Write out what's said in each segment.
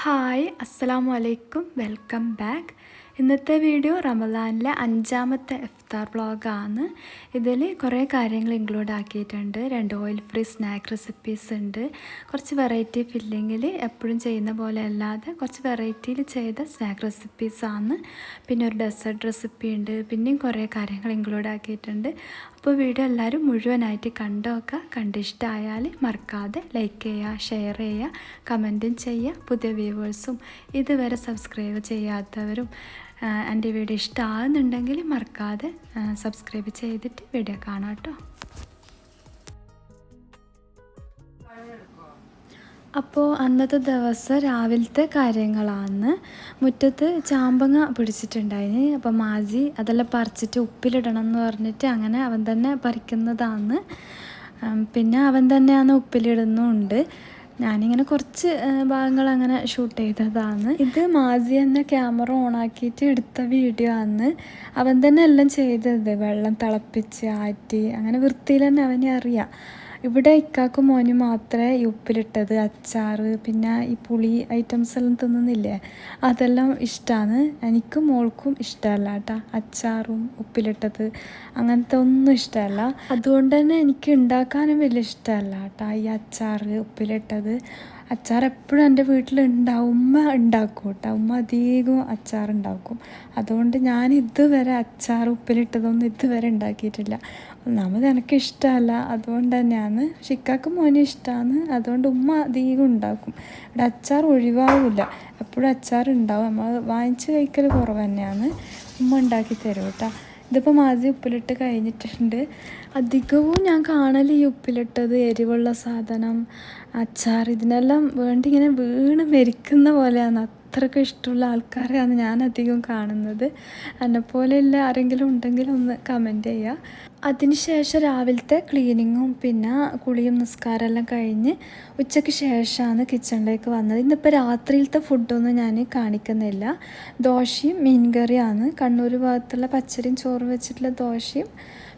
Hi അസ്സലാമു അലൈക്കും welcome back. ഇന്നത്തെ വീഡിയോ റമദാനിലെ 5ാമത്തെ ഇഫ്താർ വ്ളോഗാണ്. ഇതിൽ കുറേ കാര്യങ്ങൾ ഇൻക്ലൂഡ് ആക്കിയിട്ടുണ്ട്. 2 ഓയിൽ ഫ്രീ സ്നാക്ക് റെസിപ്പീസ് ഉണ്ട്. കുറച്ച് വെറൈറ്റി ഫില്ലിങ്ങിൽ എപ്പോഴും ചെയ്യുന്ന പോലെ അല്ലാതെ കുറച്ച് വെറൈറ്റിയിൽ ചെയ്ത സ്നാക്ക് റെസിപ്പീസാണ്. പിന്നെ ഒരു ഡെസേർട്ട് റെസിപ്പി ഉണ്ട്. പിന്നെയും കുറേ കാര്യങ്ങൾ ഇൻക്ലൂഡ് ആക്കിയിട്ടുണ്ട്. അപ്പോൾ വീഡിയോ എല്ലാവരും മുഴുവനായിട്ട് കണ്ടോക്കുക. കണ്ടിഷ്ടമായാൽ മറക്കാതെ ലൈക്ക് ചെയ്യുക, ഷെയർ ചെയ്യുക, കമൻറ്റും ചെയ്യുക. പുതിയ വ്യൂവേഴ്സും ഇതുവരെ സബ്സ്ക്രൈബ് ചെയ്യാത്തവരും എൻ്റെ വീഡിയോ ഇഷ്ടമാകുന്നുണ്ടെങ്കിൽ മറക്കാതെ സബ്സ്ക്രൈബ് ചെയ്തിട്ട് വീഡിയോ കാണാം കേട്ടോ. അപ്പോൾ അന്നത്തെ ദിവസം രാവിലത്തെ കാര്യങ്ങളാണ്. മുറ്റത്ത് ചാമ്പങ്ങ പിടിച്ചിട്ടുണ്ടായിന്. അപ്പോൾ മാജി അതെല്ലാം പറിച്ചിട്ട് ഉപ്പിലിടണം എന്ന് പറഞ്ഞിട്ട് അങ്ങനെ അവൻ തന്നെ പറിക്കുന്നതാണ്. പിന്നെ അവൻ തന്നെയാണ് ഉപ്പിലിടുന്നുണ്ട്. ഞാനിങ്ങനെ കുറച്ച് ഭാഗങ്ങൾ അങ്ങനെ ഷൂട്ട് ചെയ്തതാണ്. ഇത് മാസി തന്നെ ക്യാമറ ഓണാക്കിയിട്ട് എടുത്ത വീഡിയോ ആണ്. അവൻ തന്നെ എല്ലാം ചെയ്തത്. വെള്ളം തിളപ്പിച്ച് ആറ്റി അങ്ങനെ വൃത്തിയിൽ തന്നെ അവനെ അറിയാം. ഇവിടെ ഇക്കാക്കും മോനും മാത്രമേ ഈ ഉപ്പിലിട്ടത്, അച്ചാർ, പിന്നെ ഈ പുളി ഐറ്റംസ് എല്ലാം തിന്നുന്നില്ലേ, അതെല്ലാം ഇഷ്ടമാണ്. എനിക്കും മോൾക്കും ഇഷ്ടമല്ല കേട്ടോ. അച്ചാറും ഉപ്പിലിട്ടത് അങ്ങനത്തെ ഒന്നും ഇഷ്ടമല്ല. അതുകൊണ്ട് തന്നെ എനിക്ക് ഉണ്ടാക്കാനും വലിയ ഇഷ്ടമല്ല കേട്ടോ ഈ അച്ചാർ ഉപ്പിലിട്ടത്. അച്ചാർ എപ്പോഴും എൻ്റെ വീട്ടിലുണ്ടാവും. ഉമ്മ ഉണ്ടാക്കും കേട്ടോ. ഉമ്മ അധികവും അച്ചാർ ഉണ്ടാക്കും. അതുകൊണ്ട് ഞാൻ ഇതുവരെ അച്ചാർ ഉപ്പിലിട്ടതൊന്നും ഇതുവരെ ഉണ്ടാക്കിയിട്ടില്ല. ഒന്നാമത് എനിക്ക് ഇഷ്ടമല്ല, അതുകൊണ്ട് തന്നെയാണ്. ഷിക്കാക്കും മോനും ഇഷ്ടമാണ്, അതുകൊണ്ട് ഉമ്മ അധികം ഉണ്ടാക്കും. ഇവിടെ അച്ചാർ ഒഴിവാകില്ല, എപ്പോഴും അച്ചാർ ഉണ്ടാവും. നമ്മൾ വാങ്ങിച്ച് കഴിക്കൽ കുറവ് തന്നെയാണ്. ഉമ്മ ഉണ്ടാക്കി തരും കേട്ടോ. ഇതിപ്പോൾ മാസി ഉപ്പിലിട്ട് കഴിഞ്ഞിട്ടുണ്ട്. അധികവും ഞാൻ കാണൽ ഈ ഉപ്പിലിട്ടത്, എരിവുള്ള സാധനം, അച്ചാർ, ഇതിനെല്ലാം വേണ്ടി ഇങ്ങനെ വീണ് മരിക്കുന്ന പോലെയാണ്. അത്രയ്ക്ക് ഇഷ്ടമുള്ള ആൾക്കാരെയാണ് ഞാൻ അധികം കാണുന്നത്. എന്നെപ്പോലെയുള്ള ആരെങ്കിലും ഉണ്ടെങ്കിൽ ഒന്ന് കമൻറ്റ് ചെയ്യുക. അതിനുശേഷം രാവിലത്തെ ക്ലീനിങ്ങും പിന്നെ കുളിയും നിസ്കാരം എല്ലാം കഴിഞ്ഞ് ഉച്ചയ്ക്ക് ശേഷമാണ് കിച്ചണിലേക്ക് വന്നത്. ഇന്നിപ്പോൾ രാത്രിയിലത്തെ ഫുഡൊന്നും ഞാൻ കാണിക്കുന്നില്ല. ദോശയും മീൻ കറിയാണ്. കണ്ണൂർ ഭാഗത്തുള്ള പച്ചരിയും ചോറും വെച്ചിട്ടുള്ള ദോശയും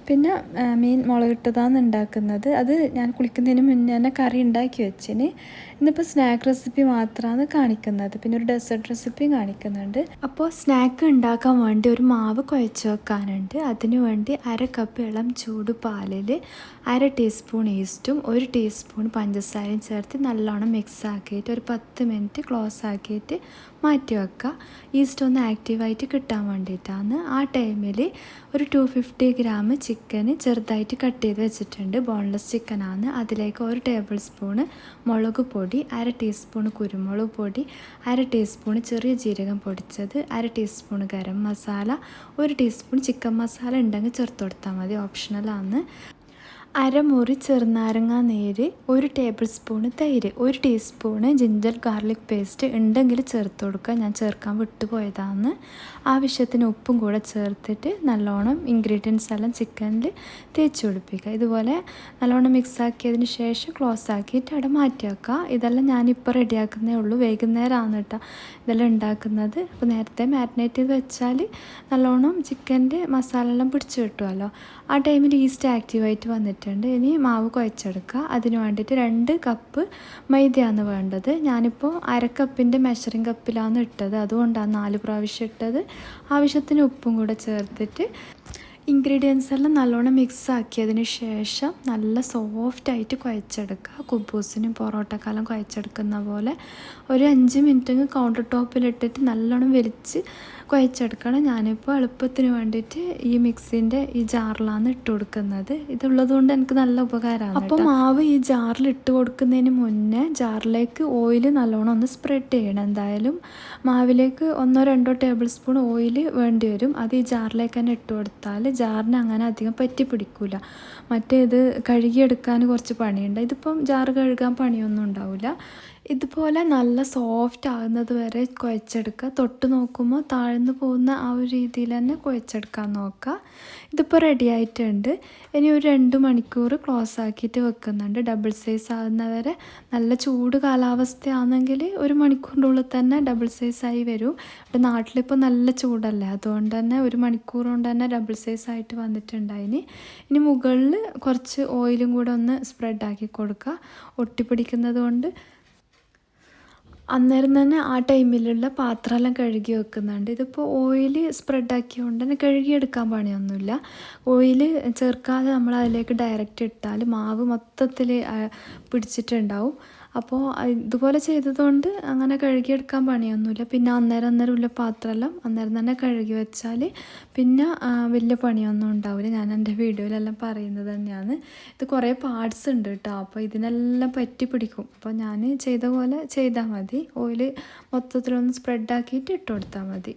പിന്നെ മീൻ മുളകിട്ടതാണ് ഉണ്ടാക്കുന്നത്. അത് ഞാൻ കുളിക്കുന്നതിന് മുന്നേ തന്നെ കറി ഉണ്ടാക്കി വെച്ചിന്. ഇന്നിപ്പോൾ സ്നാക്ക് റെസിപ്പി മാത്രമാണ് കാണിക്കുന്നത്. പിന്നെ ഒരു ഡെസേർട്ട് റെസിപ്പിയും കാണിക്കുന്നുണ്ട്. അപ്പോൾ സ്നാക്ക് ഉണ്ടാക്കാൻ വേണ്ടി ഒരു മാവ് കുഴച്ച് വെക്കാനുണ്ട്. അതിനു വേണ്ടി 1/2 കപ്പ് ഇളം ചൂട് പാലിൽ 1/2 ടീസ്പൂൺ ഈസ്റ്റും 1 ടീസ്പൂൺ പഞ്ചസാരയും ചേർത്ത് നല്ലോണം മിക്സ് ആക്കിയിട്ട് ഒരു 10 മിനിറ്റ് ക്ലോസ് ആക്കിയിട്ട് മാറ്റി വെക്കുക. ഈസ്റ്റ് ഒന്ന് ആക്റ്റീവായിട്ട് കിട്ടാൻ വേണ്ടിയിട്ടാണ്. ആ ടൈമിൽ ഒരു 250 ഗ്രാം ചിക്കന് ചെറുതായിട്ട് കട്ട് ചെയ്ത് വെച്ചിട്ടുണ്ട്. ബോൺലെസ് ചിക്കനാണ്. അതിലേക്ക് 1 ടേബിൾ സ്പൂണ് മുളക് പൊടി, 1/2 ടീസ്പൂൺ കുരുമുളക് പൊടി, 1/2 ടീസ്പൂൺ ചെറിയ ജീരകം പൊടിച്ചത്, 1/2 teaspoon garam masala, 1 teaspoon chicken masala ഉണ്ടെങ്കിൽ ചേർത്ത് കൊടുത്താൽ മതി, ഓപ്ഷണലാണ്. 1/2 മുറി ചെറുനാരങ്ങ നീര്, 1 ടേബിൾ സ്പൂണ് തൈര്, 1 ടീസ്പൂണ് ജിഞ്ചർ ഗാർലിക് പേസ്റ്റ് ഉണ്ടെങ്കിൽ ചേർത്ത് കൊടുക്കുക. ഞാൻ ചേർക്കാൻ വിട്ടുപോയതാണ്. ആവശ്യത്തിന് ഉപ്പും കൂടെ ചേർത്തിട്ട് നല്ലോണം ഇൻഗ്രീഡിയൻസ് എല്ലാം ചിക്കനിൽ തേച്ച് പിടിപ്പിക്കുക. ഇതുപോലെ നല്ലോണം മിക്സ് ആക്കിയതിന് ശേഷം ക്ലോസ് ആക്കിയിട്ട് അവിടെ മാറ്റി വെക്കുക. ഇതെല്ലാം ഞാനിപ്പോൾ റെഡിയാക്കുന്നേ ഉള്ളൂ. വൈകുന്നേരമാണ് കേട്ടോ ഇതെല്ലാം ഉണ്ടാക്കുന്നത്. അപ്പോൾ നേരത്തെ മാരിനേറ്റ് ചെയ്ത് വെച്ചാൽ നല്ലോണം ചിക്കൻ്റെ മസാല എല്ലാം പിടിച്ച് കിട്ടുമല്ലോ. ആ ടൈമിൽ ഈസ്റ്റ് ആക്റ്റീവായിട്ട് വന്നിട്ടുണ്ട്. ഇനി മാവ് കുഴച്ചെടുക്കുക. അതിന് വേണ്ടിയിട്ട് 2 കപ്പ് മൈദയാണ് വേണ്ടത്. ഞാനിപ്പോൾ 1/2 കപ്പിൻ്റെ മെഷറിംഗ് കപ്പിലാണ് ഇട്ടത്, അതുകൊണ്ടാണ് 4 പ്രാവശ്യം ഇട്ടത്. ആവശ്യത്തിന് ഉപ്പും കൂടെ ചേർത്തിട്ട് ഇൻഗ്രീഡിയൻസ് എല്ലാം നല്ലോണം മിക്സ് ആക്കിയതിന് ശേഷം നല്ല സോഫ്റ്റായിട്ട് കുഴച്ചെടുക്കുക. കുബൂസിനും പൊറോട്ടക്കാലം കുഴച്ചെടുക്കുന്ന പോലെ ഒരു 5 മിനിറ്റ് കൗണ്ടർ ടോപ്പിലിട്ടിട്ട് നല്ലോണം വലിച്ച് കുഴച്ചെടുക്കണം. ഞാനിപ്പോൾ എളുപ്പത്തിന് വേണ്ടിയിട്ട് ഈ മിക്സിൻ്റെ ഈ ജാറിലാണ് ഇട്ട് കൊടുക്കുന്നത്. ഇതുള്ളത് കൊണ്ട് എനിക്ക് നല്ല ഉപകാരമാണ്. അപ്പോൾ മാവ് ഈ ജാറിൽ ഇട്ട് കൊടുക്കുന്നതിന് മുന്നേ ജാറിലേക്ക് ഓയിൽ നല്ലോണം ഒന്ന് സ്പ്രെഡ് ചെയ്യണം. എന്തായാലും മാവിലേക്ക് 1-2 ടേബിൾ സ്പൂൺ ഓയിൽ വേണ്ടി വരും. അത് ഈ ജാറിലേക്ക് തന്നെ ഇട്ട് കൊടുത്താൽ ജാറിന് അങ്ങനെ അധികം പറ്റി പിടിക്കില്ല. മറ്റേത് കഴുകിയെടുക്കാൻ കുറച്ച് പണിയുണ്ട്. ഇതിപ്പം ജാറ് കഴുകാൻ പണിയൊന്നും ഉണ്ടാവില്ല. ഇതുപോലെ നല്ല സോഫ്റ്റ് ആകുന്നത് വരെ കുഴച്ചെടുക്കുക. തൊട്ട് നോക്കുമ്പോൾ താഴ്ന്നു പോകുന്ന ആ ഒരു രീതിയിൽ തന്നെ കുഴച്ചെടുക്കാൻ നോക്കുക. ഇതിപ്പോൾ റെഡി ആയിട്ടുണ്ട്. ഇനി ഒരു 2 മണിക്കൂർ ക്ലോസ് ആക്കിയിട്ട് വെക്കുന്നുണ്ട്. ഡബിൾ സൈസ് ആകുന്നവരെ. നല്ല ചൂട് കാലാവസ്ഥയാണെങ്കിൽ 1 മണിക്കൂറിൻ്റെ ഉള്ളിൽ തന്നെ ഡബിൾ സൈസായി വരും. ഇവിടെ നാട്ടിലിപ്പോൾ നല്ല ചൂടല്ലേ, അതുകൊണ്ട് തന്നെ 1 മണിക്കൂർ കൊണ്ട് തന്നെ ഡബിൾ സൈസ് ആയിട്ട് വന്നിട്ടുണ്ടായിന്. ഇനി മുകളിൽ കുറച്ച് ഓയിലും കൂടെ ഒന്ന് സ്പ്രെഡ് ആക്കി കൊടുക്കുക, ഒട്ടിപ്പിടിക്കുന്നത് കൊണ്ട്. അന്നേരം തന്നെ ആ ടൈമിലുള്ള പാത്രമെല്ലാം കഴുകി വെക്കുന്നുണ്ട്. ഇതിപ്പോൾ ഓയിൽ സ്പ്രെഡാക്കിയതുകൊണ്ട് തന്നെ കഴുകിയെടുക്കാൻ പണിയൊന്നുമില്ല. ഓയിൽ ചേർക്കാതെ നമ്മൾ അതിലേക്ക് ഡയറക്റ്റ് ഇട്ടാൽ മാവ് മൊത്തത്തിൽ പിടിച്ചിട്ടുണ്ടാവും. അപ്പോൾ ഇതുപോലെ ചെയ്തതുകൊണ്ട് അങ്ങനെ കഴുകിയെടുക്കാൻ പണിയൊന്നുമില്ല. പിന്നെ അന്നേരം ഉള്ള പാത്രമെല്ലാം അന്നേരം തന്നെ കഴുകി വെച്ചാൽ പിന്നെ വലിയ പണിയൊന്നും ഉണ്ടാവില്ല. ഞാൻ എൻ്റെ വീഡിയോയിലെല്ലാം പറയുന്നത് തന്നെയാണ്. ഇത് കുറേ പാർട്സ് ഉണ്ട് കേട്ടോ. അപ്പോൾ ഇതിനെല്ലാം പറ്റി പിടിക്കും. അപ്പോൾ ഞാൻ ചെയ്ത പോലെ ചെയ്താൽ മതി. ഓയിൽ മൊത്തത്തിലൊന്ന് സ്പ്രെഡാക്കിയിട്ട് ഇട്ട് കൊടുത്താൽ മതി.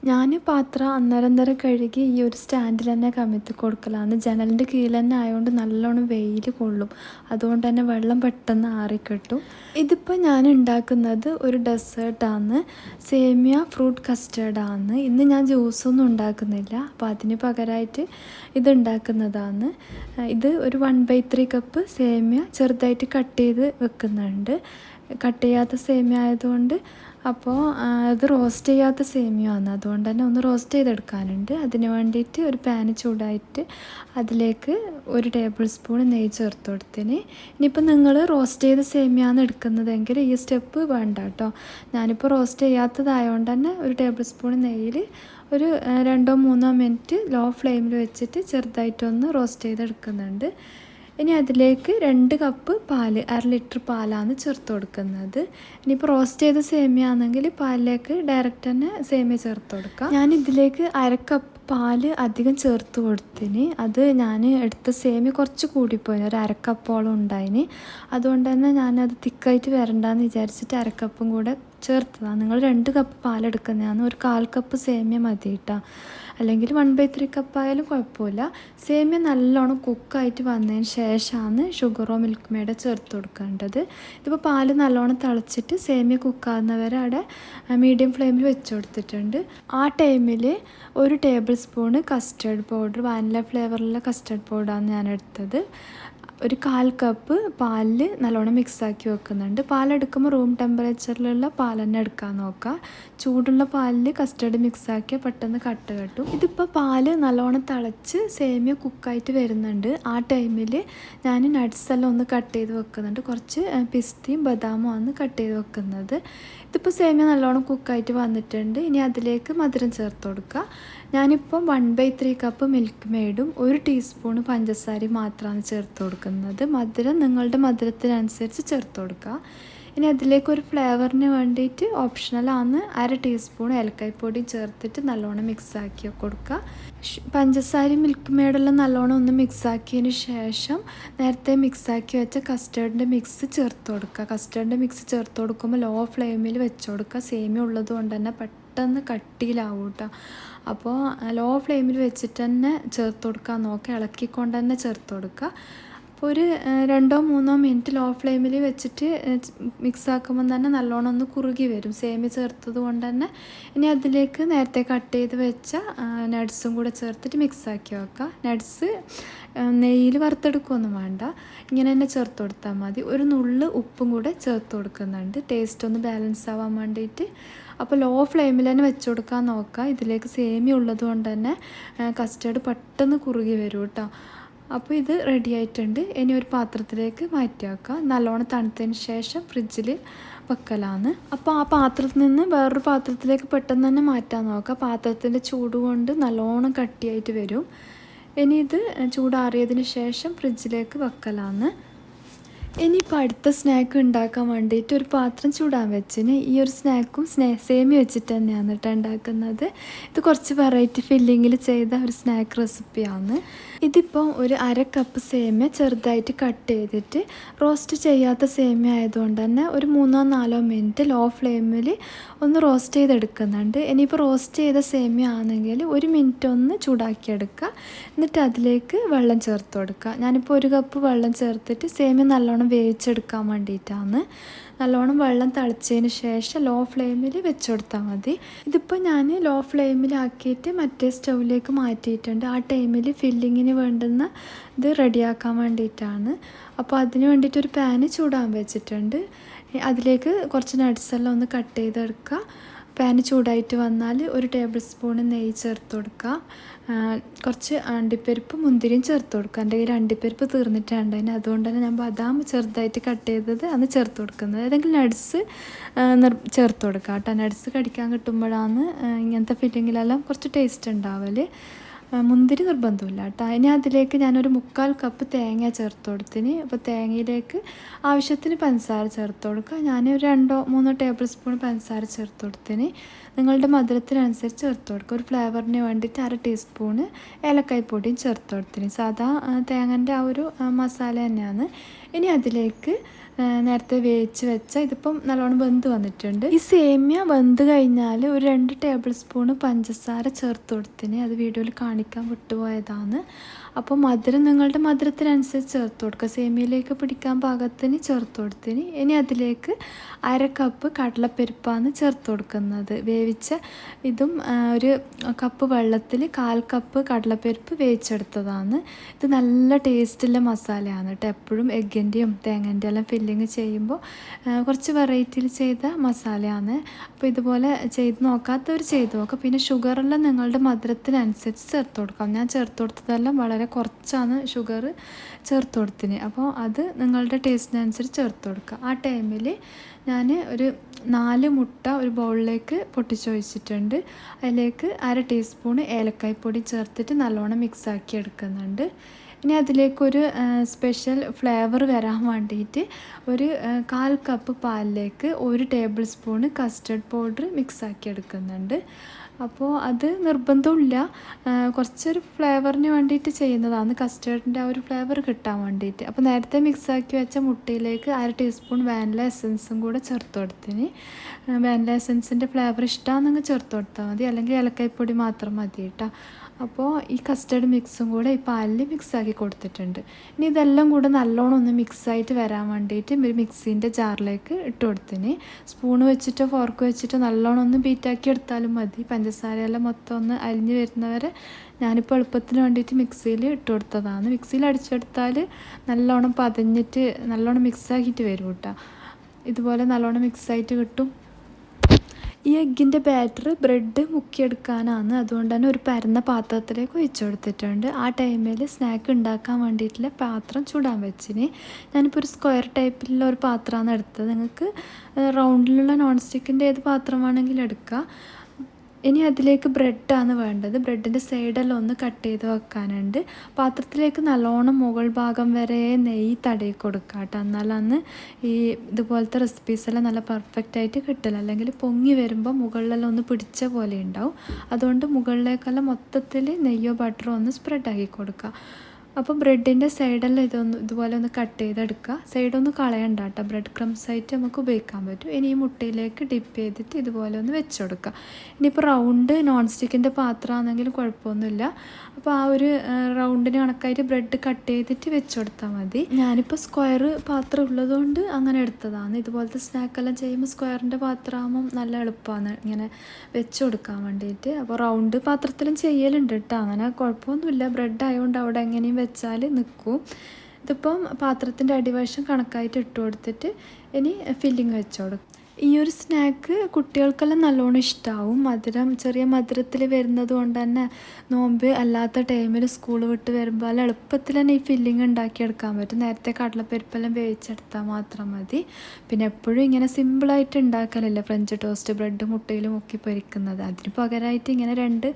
ഞാൻ പാത്രം അന്നേരം കഴുകി ഈ ഒരു സ്റ്റാൻഡിൽ തന്നെ കമിഴ്ത്തി കൊടുക്കലാണ്. ജനലിൻ്റെ കീഴിൽ തന്നെ ആയതുകൊണ്ട് നല്ലോണം വെയിൽ കൊള്ളും. അതുകൊണ്ട് തന്നെ വെള്ളം പെട്ടെന്ന് ആറിക്കിട്ടും. ഇതിപ്പോൾ ഞാൻ ഉണ്ടാക്കുന്നത് ഒരു ഡെസേർട്ടാണ്. സേമിയ ഫ്രൂട്ട് കസ്റ്റേർഡാണ്. ഇന്ന് ഞാൻ ജ്യൂസൊന്നും ഉണ്ടാക്കുന്നില്ല. അപ്പോൾ അതിന് പകരമായിട്ട് ഇത് ഉണ്ടാക്കുന്നതാണ്. ഇത് ഒരു 1/3 കപ്പ് സേമിയ ചെറുതായിട്ട് കട്ട് ചെയ്ത് വെക്കുന്നുണ്ട്. കട്ട് ചെയ്യാത്ത സേമിയ ആയതുകൊണ്ട് അപ്പോൾ ഇത് റോസ്റ്റ് ചെയ്യാത്ത സേമിയയാണ്. അതുകൊണ്ട് തന്നെ ഒന്ന് റോസ്റ്റ് ചെയ്തെടുക്കാനുണ്ട്. അതിന് വേണ്ടിയിട്ട് ഒരു പാന് ചൂടായിട്ട് അതിലേക്ക് 1 ടേബിൾ സ്പൂൺ നെയ്യ് ചേർത്ത് കൊടുത്തിന്. ഇനിയിപ്പോൾ നിങ്ങൾ റോസ്റ്റ് ചെയ്ത സേമിയാണ് എടുക്കുന്നതെങ്കിൽ ഈ സ്റ്റെപ്പ് വേണ്ട കേട്ടോ. ഞാനിപ്പോൾ റോസ്റ്റ് ചെയ്യാത്തതായതുകൊണ്ട് തന്നെ 1 ടേബിൾ സ്പൂൺ നെയ്യിൽ ഒരു 2-3 മിനിറ്റ് ലോ ഫ്ലെയിമിൽ വെച്ചിട്ട് ചെറുതായിട്ടൊന്ന് റോസ്റ്റ് ചെയ്തെടുക്കുന്നുണ്ട്. ഇനി അതിലേക്ക് 2 കപ്പ് പാല്, 1/2 ലിറ്റർ പാലാണ് ചേർത്ത് കൊടുക്കുന്നത്. ഇനിയിപ്പോൾ റോസ്റ്റ് ചെയ്ത സേമിയ ആണെങ്കിൽ പാലിലേക്ക് ഡയറക്റ്റ് തന്നെ സേമിയ ചേർത്ത് കൊടുക്കാം. ഞാൻ ഇതിലേക്ക് 1/2 കപ്പ് പാല് അധികം ചേർത്ത് കൊടുത്തിന്. അത് ഞാൻ എടുത്ത സേമിയ കുറച്ച് കൂടിപ്പോയി, ഒരു 1/2 കപ്പോളം ഉണ്ടായിന്. അതുകൊണ്ട് തന്നെ ഞാനത് തിക്കായിട്ട് വരണ്ടെന്ന് വിചാരിച്ചിട്ട് 1/2 കപ്പും കൂടെ ചേർത്തതാണ്. നിങ്ങൾ 2 കപ്പ് പാലെടുക്കുന്നതാണ്. ഒരു 1/4 കപ്പ് സേമിയ മതി കേട്ടോ. അല്ലെങ്കിൽ 1/3 കപ്പായാലും കുഴപ്പമില്ല. സേമിയ നല്ലോണം കുക്കായിട്ട് വന്നതിന് ശേഷമാണ് ഷുഗറോ മിൽക്ക് മേഡോ ചേർത്ത് കൊടുക്കേണ്ടത്. ഇതിപ്പോൾ പാല് നല്ലോണം തിളച്ചിട്ട് സേമിയ കുക്കാവുന്നവരെ അവിടെ മീഡിയം ഫ്ലെയിമിൽ വെച്ച് കൊടുത്തിട്ടുണ്ട്. ആ ടൈമിൽ 1 tablespoon custard powder, vanilla ഫ്ലേവറിലുള്ള കസ്റ്റർഡ് പൗഡറാണ് ഞാൻ എടുത്തത്. ഒരു 1/4 കപ്പ് പാലിൽ നല്ലോണം മിക്സാക്കി വെക്കുന്നുണ്ട്. പാലെടുക്കുമ്പോൾ റൂം ടെമ്പറേച്ചറിലുള്ള പാൽ തന്നെ എടുക്കാൻ നോക്കുക. ചൂടുള്ള പാലിൽ കസ്റ്റർഡ് മിക്സാക്കിയാൽ പെട്ടെന്ന് കട്ട് കെട്ടും. ഇതിപ്പോൾ പാല് നല്ലോണം തിളച്ച് സേമിയ കുക്കായിട്ട് വരുന്നുണ്ട്. ആ ടൈമിൽ ഞാൻ നട്ട്സെല്ലാം ഒന്ന് കട്ട് ചെയ്ത് വെക്കുന്നുണ്ട്. കുറച്ച് പിസ്തയും ബദാമും ആണ് കട്ട് ചെയ്ത് വെക്കുന്നത്. ഇതിപ്പോൾ സേമിയ നല്ലോണം കുക്കായിട്ട് വന്നിട്ടുണ്ട്. ഇനി അതിലേക്ക് മധുരം ചേർത്ത് കൊടുക്കുക. ഞാനിപ്പം 1/3 കപ്പ് മിൽക്ക് മെയ്ഡും 1 ടീസ്പൂൺ പഞ്ചസാരയും മാത്രമാണ് ചേർത്ത് കൊടുക്കുന്നത്. മധുരം നിങ്ങളുടെ മധുരത്തിനനുസരിച്ച് ചേർത്ത് കൊടുക്കുക. ഇനി അതിലേക്ക് ഒരു ഫ്ലേവറിന് വേണ്ടിയിട്ട് ഓപ്ഷണലാണ് 1/2 ടീസ്പൂൺ ഏലക്കായ്പ്പൊടി ചേർത്തിട്ട് നല്ലോണം മിക്സാക്കി കൊടുക്കുക. പഞ്ചസാരയും മിൽക്ക് മെയ്ഡെല്ലാം നല്ലോണം ഒന്ന് മിക്സാക്കിയതിന് ശേഷം നേരത്തെ മിക്സാക്കി വെച്ച കസ്റ്റേർഡിൻ്റെ മിക്സ് ചേർത്ത് കൊടുക്കുക. കസ്റ്റേർഡിൻ്റെ മിക്സ് ചേർത്ത് കൊടുക്കുമ്പോൾ ലോ ഫ്ലെയിമിൽ വെച്ച് കൊടുക്കുക. സേമിയ ഉള്ളത് കൊണ്ട് തന്നെ പെട്ടെന്ന് കട്ടിയിലാവും കേട്ടോ. അപ്പോൾ ലോ ഫ്ലെയിമിൽ വെച്ചിട്ട് തന്നെ ചേർത്ത് കൊടുക്കാൻ നോക്കുക. ഇളക്കിക്കൊണ്ട് തന്നെ ചേർത്ത് കൊടുക്കുക. അപ്പോൾ ഒരു 2-3 മിനിറ്റ് ലോ ഫ്ലെയിമിൽ വെച്ചിട്ട് മിക്സാക്കുമ്പോൾ തന്നെ നല്ലോണം ഒന്ന് കുറുകി വരും സേമിയ ചേർത്തത് കൊണ്ട് തന്നെ. ഇനി അതിലേക്ക് നേരത്തെ കട്ട് ചെയ്ത് വെച്ച നട്ട്സും കൂടെ ചേർത്തിട്ട് മിക്സാക്കി വെക്കുക. നട്ട്സ് നെയ്യിൽ വറുത്തെടുക്കുകയൊന്നും വേണ്ട, ഇങ്ങനെ തന്നെ ചേർത്ത് കൊടുത്താൽ മതി. ഒരു നുള്ള് ഉപ്പും കൂടെ ചേർത്ത് കൊടുക്കുന്നുണ്ട്, ടേസ്റ്റ് ഒന്ന് ബാലൻസ് ആവാൻ വേണ്ടിയിട്ട്. അപ്പോൾ ലോ ഫ്ലെയിമിൽ തന്നെ വെച്ച് കൊടുക്കാൻ നോക്കുക. ഇതിലേക്ക് സേമിയ ഉള്ളത് കൊണ്ട് തന്നെ കസ്റ്റേർഡ് പെട്ടെന്ന് കുറുകി വരും കേട്ടോ. അപ്പോൾ ഇത് റെഡി ആയിട്ടുണ്ട്. ഇനി ഒരു പാത്രത്തിലേക്ക് മാറ്റി വെക്കുക. നല്ലോണം തണുത്തതിന് ശേഷം ഫ്രിഡ്ജിൽ വെക്കലാണ്. അപ്പോൾ ആ പാത്രത്തിൽ നിന്ന് വേറൊരു പാത്രത്തിലേക്ക് പെട്ടെന്ന് തന്നെ മാറ്റാൻ നോക്കുക. പാത്രത്തിൻ്റെ ചൂട് കൊണ്ട് നല്ലോണം കട്ടിയായിട്ട് വരും. ഇനി ഇത് ചൂടാറിയതിന് ശേഷം ഫ്രിഡ്ജിലേക്ക് വെക്കലാണ്. ഇനിയിപ്പോൾ അടുത്ത സ്നാക്ക് ഉണ്ടാക്കാൻ വേണ്ടിയിട്ട് ഒരു പാത്രം ചൂടാൻ വെച്ചിന്. ഈ ഒരു സ്നാക്കും സേമിയ വെച്ചിട്ട് തന്നെയാണ് കേട്ടോ ഉണ്ടാക്കുന്നത്. ഇത് കുറച്ച് വെറൈറ്റി ഫില്ലിങ്ങിൽ ചെയ്ത ഒരു സ്നാക്ക് റെസിപ്പിയാണ്. ഇതിപ്പോൾ ഒരു 1/2 കപ്പ് സേമിയ ചെറുതായിട്ട് കട്ട് ചെയ്തിട്ട് റോസ്റ്റ് ചെയ്യാത്ത സേമിയ ആയതുകൊണ്ട് തന്നെ ഒരു 3-4 മിനിറ്റ് ലോ ഫ്ലെയിമിൽ ഒന്ന് റോസ്റ്റ് ചെയ്തെടുക്കുന്നുണ്ട്. ഇനിയിപ്പോൾ റോസ്റ്റ് ചെയ്ത സേമിയ ആണെങ്കിൽ 1 മിനിറ്റ് ഒന്ന് ചൂടാക്കിയെടുക്കുക. എന്നിട്ട് അതിലേക്ക് വെള്ളം ചേർത്ത് കൊടുക്കുക. ഞാനിപ്പോൾ 1 കപ്പ് വെള്ളം ചേർത്തിട്ട് സേമിയ നല്ലോണം വേവിച്ചെടുക്കാൻ വേണ്ടിയിട്ടാണ്. നല്ലോണം വെള്ളം തിളച്ചതിന് ശേഷം ലോ ഫ്ലെയിമിൽ വെച്ച് കൊടുത്താൽ മതി. ഇതിപ്പോൾ ഞാൻ ലോ ഫ്ലെയിമിലാക്കിയിട്ട് മറ്റേ സ്റ്റൗവിലേക്ക് മാറ്റിയിട്ടുണ്ട്. ആ ടൈമിൽ ഫില്ലിങ്ങിന് വേണ്ടുന്ന ഇത് റെഡിയാക്കാൻ വേണ്ടിയിട്ടാണ്. അപ്പോൾ അതിന് വേണ്ടിയിട്ട് ഒരു പാന് ചൂടാൻ വെച്ചിട്ടുണ്ട്. അതിലേക്ക് കുറച്ച് നട്ട്സെല്ലാം ഒന്ന് കട്ട് ചെയ്തെടുക്കുക. പാന് ചൂടായിട്ട് വന്നാൽ ഒരു ടേബിൾ സ്പൂൺ നെയ്യ് ചേർത്ത് കൊടുക്കുക. കുറച്ച് അണ്ടിപ്പരിപ്പ് മുന്തിരിയും ചേർത്ത് കൊടുക്കുക. എൻ്റെ കയ്യിൽ അണ്ടിപ്പരിപ്പ് തീർന്നിട്ടുണ്ടായിന്, അതുകൊണ്ട് തന്നെ ഞാൻ ബദാം ചെറുതായിട്ട് കട്ട് ചെയ്തത് അന്ന് ചേർത്ത് കൊടുക്കുന്നത്. ഏതെങ്കിലും നട്ട്സ് ചേർത്ത് കൊടുക്കുക കേട്ടോ. നട്ട്സ് കടിക്കാൻ കിട്ടുമ്പോഴാണ് ഇങ്ങനത്തെ ഫില്ലിങ്ങിലെല്ലാം കുറച്ച് ടേസ്റ്റ് ഉണ്ടാവൽ. മുന്തിരി നിർബന്ധമില്ല കേട്ടോ. ഇനി അതിലേക്ക് ഞാനൊരു 3/4 കപ്പ് തേങ്ങ ചേർത്ത് കൊടുത്തിന്. അപ്പോൾ തേങ്ങയിലേക്ക് ആവശ്യത്തിന് പഞ്ചസാര ചേർത്ത് കൊടുക്കുക. ഞാൻ ഒരു 2-3 ടേബിൾ സ്പൂൺ പഞ്ചസാര ചേർത്ത് കൊടുത്തിന്. നിങ്ങളുടെ മധുരത്തിനനുസരിച്ച് ചേർത്ത് കൊടുക്കുക. ഒരു ഫ്ലേവറിന് വേണ്ടിയിട്ട് 1/2 ടീസ്പൂണ് ഏലക്കായ് പൊടിയും ചേർത്ത് കൊടുത്തിന്. സാധാ തേങ്ങൻ്റെ ആ ഒരു മസാല തന്നെയാണ്. ഇനി അതിലേക്ക് നേരത്തെ വേവിച്ച് വെച്ച ഇതിപ്പം നല്ലോണം വെന്ത് വന്നിട്ടുണ്ട്. ഈ സേമിയ വെന്ത് കഴിഞ്ഞാൽ ഒരു 2 ടേബിൾ സ്പൂണ് പഞ്ചസാര ചേർത്ത് കൊടുത്തിന്. അത് വീഡിയോയിൽ കാണിക്കാൻ വിട്ടുപോയതാണ്. അപ്പോൾ മധുരം നിങ്ങളുടെ മധുരത്തിനനുസരിച്ച് ചേർത്ത് കൊടുക്കുക. സേമിയയിലേക്ക് പിടിക്കാൻ പാകത്തിന് ചേർത്ത് കൊടുത്തിന്. ഇനി അതിലേക്ക് 1/2 കപ്പ് കടലപ്പരിപ്പാണ് ചേർത്ത് കൊടുക്കുന്നത്. വേവിച്ച ഇതും ഒരു കപ്പ് വെള്ളത്തിൽ 1/4 കപ്പ് കടലപ്പരിപ്പ് വേവിച്ചെടുത്തതാണ്. ഇത് നല്ല ടേസ്റ്റുള്ള മസാലയാണ് കേട്ടോ. എപ്പോഴും എഗ്ഗിൻ്റെയും തേങ്ങൻ്റെ എല്ലാം ഫില്ലിങ് ചെയ്യുമ്പോൾ കുറച്ച് വെറൈറ്റിയിൽ ചെയ്ത മസാലയാണ്. അപ്പോൾ ഇതുപോലെ ചെയ്ത് നോക്കാത്തവർ ചെയ്ത് നോക്കുക. പിന്നെ ഷുഗറെല്ലാം നിങ്ങളുടെ മധുരത്തിനനുസരിച്ച് ചേർത്ത് കൊടുക്കാം. ഞാൻ ചേർത്ത് കൊടുത്തതെല്ലാം വളരെ കുറച്ചാണ് ഷുഗർ ചേർത്ത് കൊടുത്തിന്. അപ്പോൾ അത് നിങ്ങളുടെ ടേസ്റ്റിനനുസരിച്ച് ചേർത്ത് കൊടുക്കുക. ആ ടൈമിൽ ഞാൻ ഒരു 4 മുട്ട ഒരു ബൗളിലേക്ക് പൊട്ടിച്ചൊഴിച്ചിട്ടുണ്ട്. അതിലേക്ക് 1/2 ടീസ്പൂൺ ഏലക്കായ്പ്പൊടി ചേർത്തിട്ട് നല്ലോണം മിക്സാക്കി എടുക്കുന്നുണ്ട്. ഇനി അതിലേക്കൊരു സ്പെഷ്യൽ ഫ്ലേവർ വരാൻ വേണ്ടിയിട്ട് ഒരു 1/4 കപ്പ് പാലിലേക്ക് 1 ടേബിൾ സ്പൂണ് കസ്റ്റർഡ് പൗഡർ മിക്സാക്കി എടുക്കുന്നുണ്ട്. അപ്പോൾ അത് നിർബന്ധമില്ല, കുറച്ചൊരു ഫ്ലേവറിന് വേണ്ടിയിട്ട് ചെയ്യുന്നതാണ്, കസ്റ്റേർഡിൻ്റെ ആ ഒരു ഫ്ലേവർ കിട്ടാൻ വേണ്ടിയിട്ട്. അപ്പോൾ നേരത്തെ മിക്സാക്കി വെച്ച മുട്ടയിലേക്ക് 1/2 ടീസ്പൂൺ വാനില എസൻസും കൂടെ ചേർത്ത് കൊടുത്തിന്. വാനില എസൻസിൻ്റെ ഫ്ലേവർ ഇഷ്ടമാണെന്നെങ്കിൽ ചേർത്ത് കൊടുത്താൽ മതി, അല്ലെങ്കിൽ ഏലക്കായ്പ്പൊടി മാത്രം മതി കേട്ടോ. അപ്പോൾ ഈ കസ്റ്റർഡ് മിക്സും കൂടെ ഈ പാലിൽ മിക്സാക്കി കൊടുത്തിട്ടുണ്ട്. ഇനി ഇതെല്ലാം കൂടെ നല്ലോണം ഒന്ന് മിക്സായിട്ട് വരാൻ വേണ്ടിയിട്ട് ഒരു മിക്സീൻ്റെ ജാറിലേക്ക് ഇട്ട് കൊടുത്തിന്. സ്പൂൺ വെച്ചിട്ടോ ഫോർക്ക് വെച്ചിട്ടോ നല്ലോണം ഒന്ന് ബീറ്റാക്കി എടുത്താലും മതി. പഞ്ചസാരയെല്ലാം മൊത്തം ഒന്ന് അലിഞ്ഞ് വരുന്നവരെ ഞാനിപ്പോൾ എളുപ്പത്തിന് വേണ്ടിയിട്ട് മിക്സിയിൽ ഇട്ട് കൊടുത്തതാണ്. മിക്സിയിൽ അടിച്ചെടുത്താൽ നല്ലോണം പതഞ്ഞിട്ട് നല്ലോണം മിക്സാക്കിയിട്ട് വരും കേട്ടോ. ഇതുപോലെ നല്ലോണം മിക്സായിട്ട് കിട്ടും. ഈ എഗ്ഗിൻ്റെ ബാറ്റർ ബ്രെഡ് മുക്കിയെടുക്കാനാണ്, അതുകൊണ്ട് തന്നെ ഒരു പരന്ന പാത്രത്തിലേക്ക് ഒഴിച്ചു കൊടുത്തിട്ടുണ്ട്. ആ ടൈമിൽ സ്നാക്ക് ഉണ്ടാക്കാൻ വേണ്ടിയിട്ടുള്ള പാത്രം ചൂടാൻ വെച്ചിന്. ഞാനിപ്പോൾ ഒരു സ്ക്വയർ ടൈപ്പിലുള്ള ഒരു പാത്രമാണ് എടുത്തത്. നിങ്ങൾക്ക് റൗണ്ടിലുള്ള നോൺ സ്റ്റിക്കിൻ്റെ ഏത് പാത്രം വേണമെങ്കിലും എടുക്കുക. ഇനി അതിലേക്ക് ബ്രെഡാണ് വേണ്ടത്. ബ്രെഡിൻ്റെ സൈഡെല്ലാം ഒന്ന് കട്ട് ചെയ്ത് വെക്കാനുണ്ട്. പാത്രത്തിലേക്ക് നല്ലോണം മുകൾ ഭാഗം വരെ നെയ്യ് തടയി കൊടുക്കുക കേട്ടോ. എന്നാലന്ന് ഈ ഇതുപോലത്തെ റെസിപ്പീസെല്ലാം നല്ല പെർഫെക്റ്റായിട്ട് കിട്ടില്ല, അല്ലെങ്കിൽ പൊങ്ങി വരുമ്പോൾ മുകളിലെല്ലാം ഒന്ന് പിടിച്ച പോലെ ഉണ്ടാവും. അതുകൊണ്ട് മുകളിലേക്കെല്ലാം മൊത്തത്തിൽ നെയ്യോ ബട്ടറോ ഒന്ന് സ്പ്രെഡാക്കി കൊടുക്കുക. അപ്പോൾ ബ്രെഡിൻ്റെ സൈഡെല്ലാം ഇതുപോലെ ഒന്ന് കട്ട് ചെയ്തെടുക്കുക. സൈഡൊന്ന് കളയണ്ട കേട്ടോ, ബ്രെഡ് ക്രംസ് ആയിട്ട് നമുക്ക് ഉപയോഗിക്കാൻ പറ്റും. ഇനി ഈ മുട്ടയിലേക്ക് ഡിപ്പ് ചെയ്തിട്ട് ഇതുപോലെ ഒന്ന് വെച്ച് കൊടുക്കുക. ഇനിയിപ്പോൾ റൗണ്ട് നോൺ സ്റ്റിക്കിൻ്റെ പാത്രമാണെങ്കിലും കുഴപ്പമൊന്നുമില്ല. അപ്പോൾ ആ ഒരു റൗണ്ടിന് കണക്കായിട്ട് ബ്രെഡ് കട്ട് ചെയ്തിട്ട് വെച്ച് കൊടുത്താൽ മതി. ഞാനിപ്പോൾ സ്ക്വയർ പാത്രം ഉള്ളതുകൊണ്ട് അങ്ങനെ എടുത്തതാണ്. ഇതുപോലത്തെ സ്നാക്കെല്ലാം ചെയ്യുമ്പോൾ സ്ക്വയറിൻ്റെ പാത്രമാകുമ്പം നല്ല എളുപ്പമാണ് ഇങ്ങനെ വെച്ച് കൊടുക്കാൻ വേണ്ടിയിട്ട്. അപ്പോൾ റൗണ്ട് പാത്രത്തിലും ചെയ്യലുണ്ട് കേട്ടോ, അങ്ങനെ കുഴപ്പമൊന്നുമില്ല. ബ്രെഡ് ആയതുകൊണ്ട് അവിടെ എങ്ങനെയും വെച്ചാൽ നിൽക്കും. ഇതിപ്പം പാത്രത്തിൻ്റെ അടിവശം കണക്കായിട്ട് ഇട്ട് കൊടുത്തിട്ട് ഇനി ഫില്ലിങ് വെച്ച് കൊടുക്കും. ഈ ഒരു സ്നാക്ക് കുട്ടികൾക്കെല്ലാം നല്ലോണം ഇഷ്ടമാവും. ചെറിയ മധുരത്തിൽ വരുന്നത് കൊണ്ട് തന്നെ നോമ്പ് അല്ലാത്ത ടൈമിൽ സ്കൂൾ വിട്ട് വരുമ്പോൾ എളുപ്പത്തിൽ തന്നെ ഈ ഫില്ലിങ് ഉണ്ടാക്കിയെടുക്കാൻ പറ്റും. നേരത്തെ കടലപ്പരിപ്പെല്ലാം വേവിച്ചെടുത്താൽ മാത്രം മതി. പിന്നെ എപ്പോഴും ഇങ്ങനെ സിമ്പിളായിട്ട് ഉണ്ടാക്കലല്ലേ ഫ്രഞ്ച് ടോസ്റ്റ്, ബ്രെഡ് മുട്ടയിൽ മുക്കി പൊരിക്കുന്നത്. അതിന് പകരമായിട്ട് ഇങ്ങനെ 2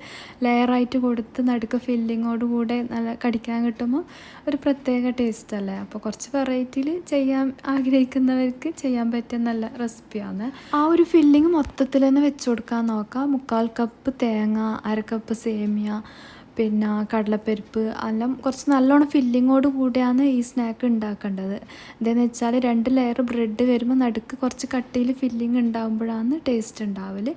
ലെയറായിട്ട് കൊടുത്ത് നടുക്ക് ഫില്ലിങ്ങോട് കൂടെ നല്ല കടിക്കാൻ കിട്ടുമ്പോൾ ഒരു പ്രത്യേക ടേസ്റ്റ് അല്ലേ. അപ്പോൾ കുറച്ച് വെറൈറ്റിയിൽ ചെയ്യാൻ ആഗ്രഹിക്കുന്നവർക്ക് ചെയ്യാൻ പറ്റിയ നല്ല റെസിപ്പിയാണ്. ആ ഒരു ഫില്ലിങ് മൊത്തത്തിൽ തന്നെ വെച്ച് കൊടുക്കാൻ നോക്കാം. 3/4 കപ്പ് തേങ്ങ, 1/2 കപ്പ് സേമിയ, പിന്നെ കടലപ്പരിപ്പ് എല്ലാം കുറച്ച് നല്ലോണം ഫില്ലിങ്ങോട് കൂടിയാണ് ഈ സ്നാക്ക് ഉണ്ടാക്കേണ്ടത്. എന്താണെന്ന് വെച്ചാൽ 2 ലെയർ ബ്രെഡ് വരുമ്പോൾ നടുക്ക് കുറച്ച് കട്ടിയിൽ ഫില്ലിങ് ഉണ്ടാകുമ്പോഴാണ് ടേസ്റ്റ് ഉണ്ടാവൽ.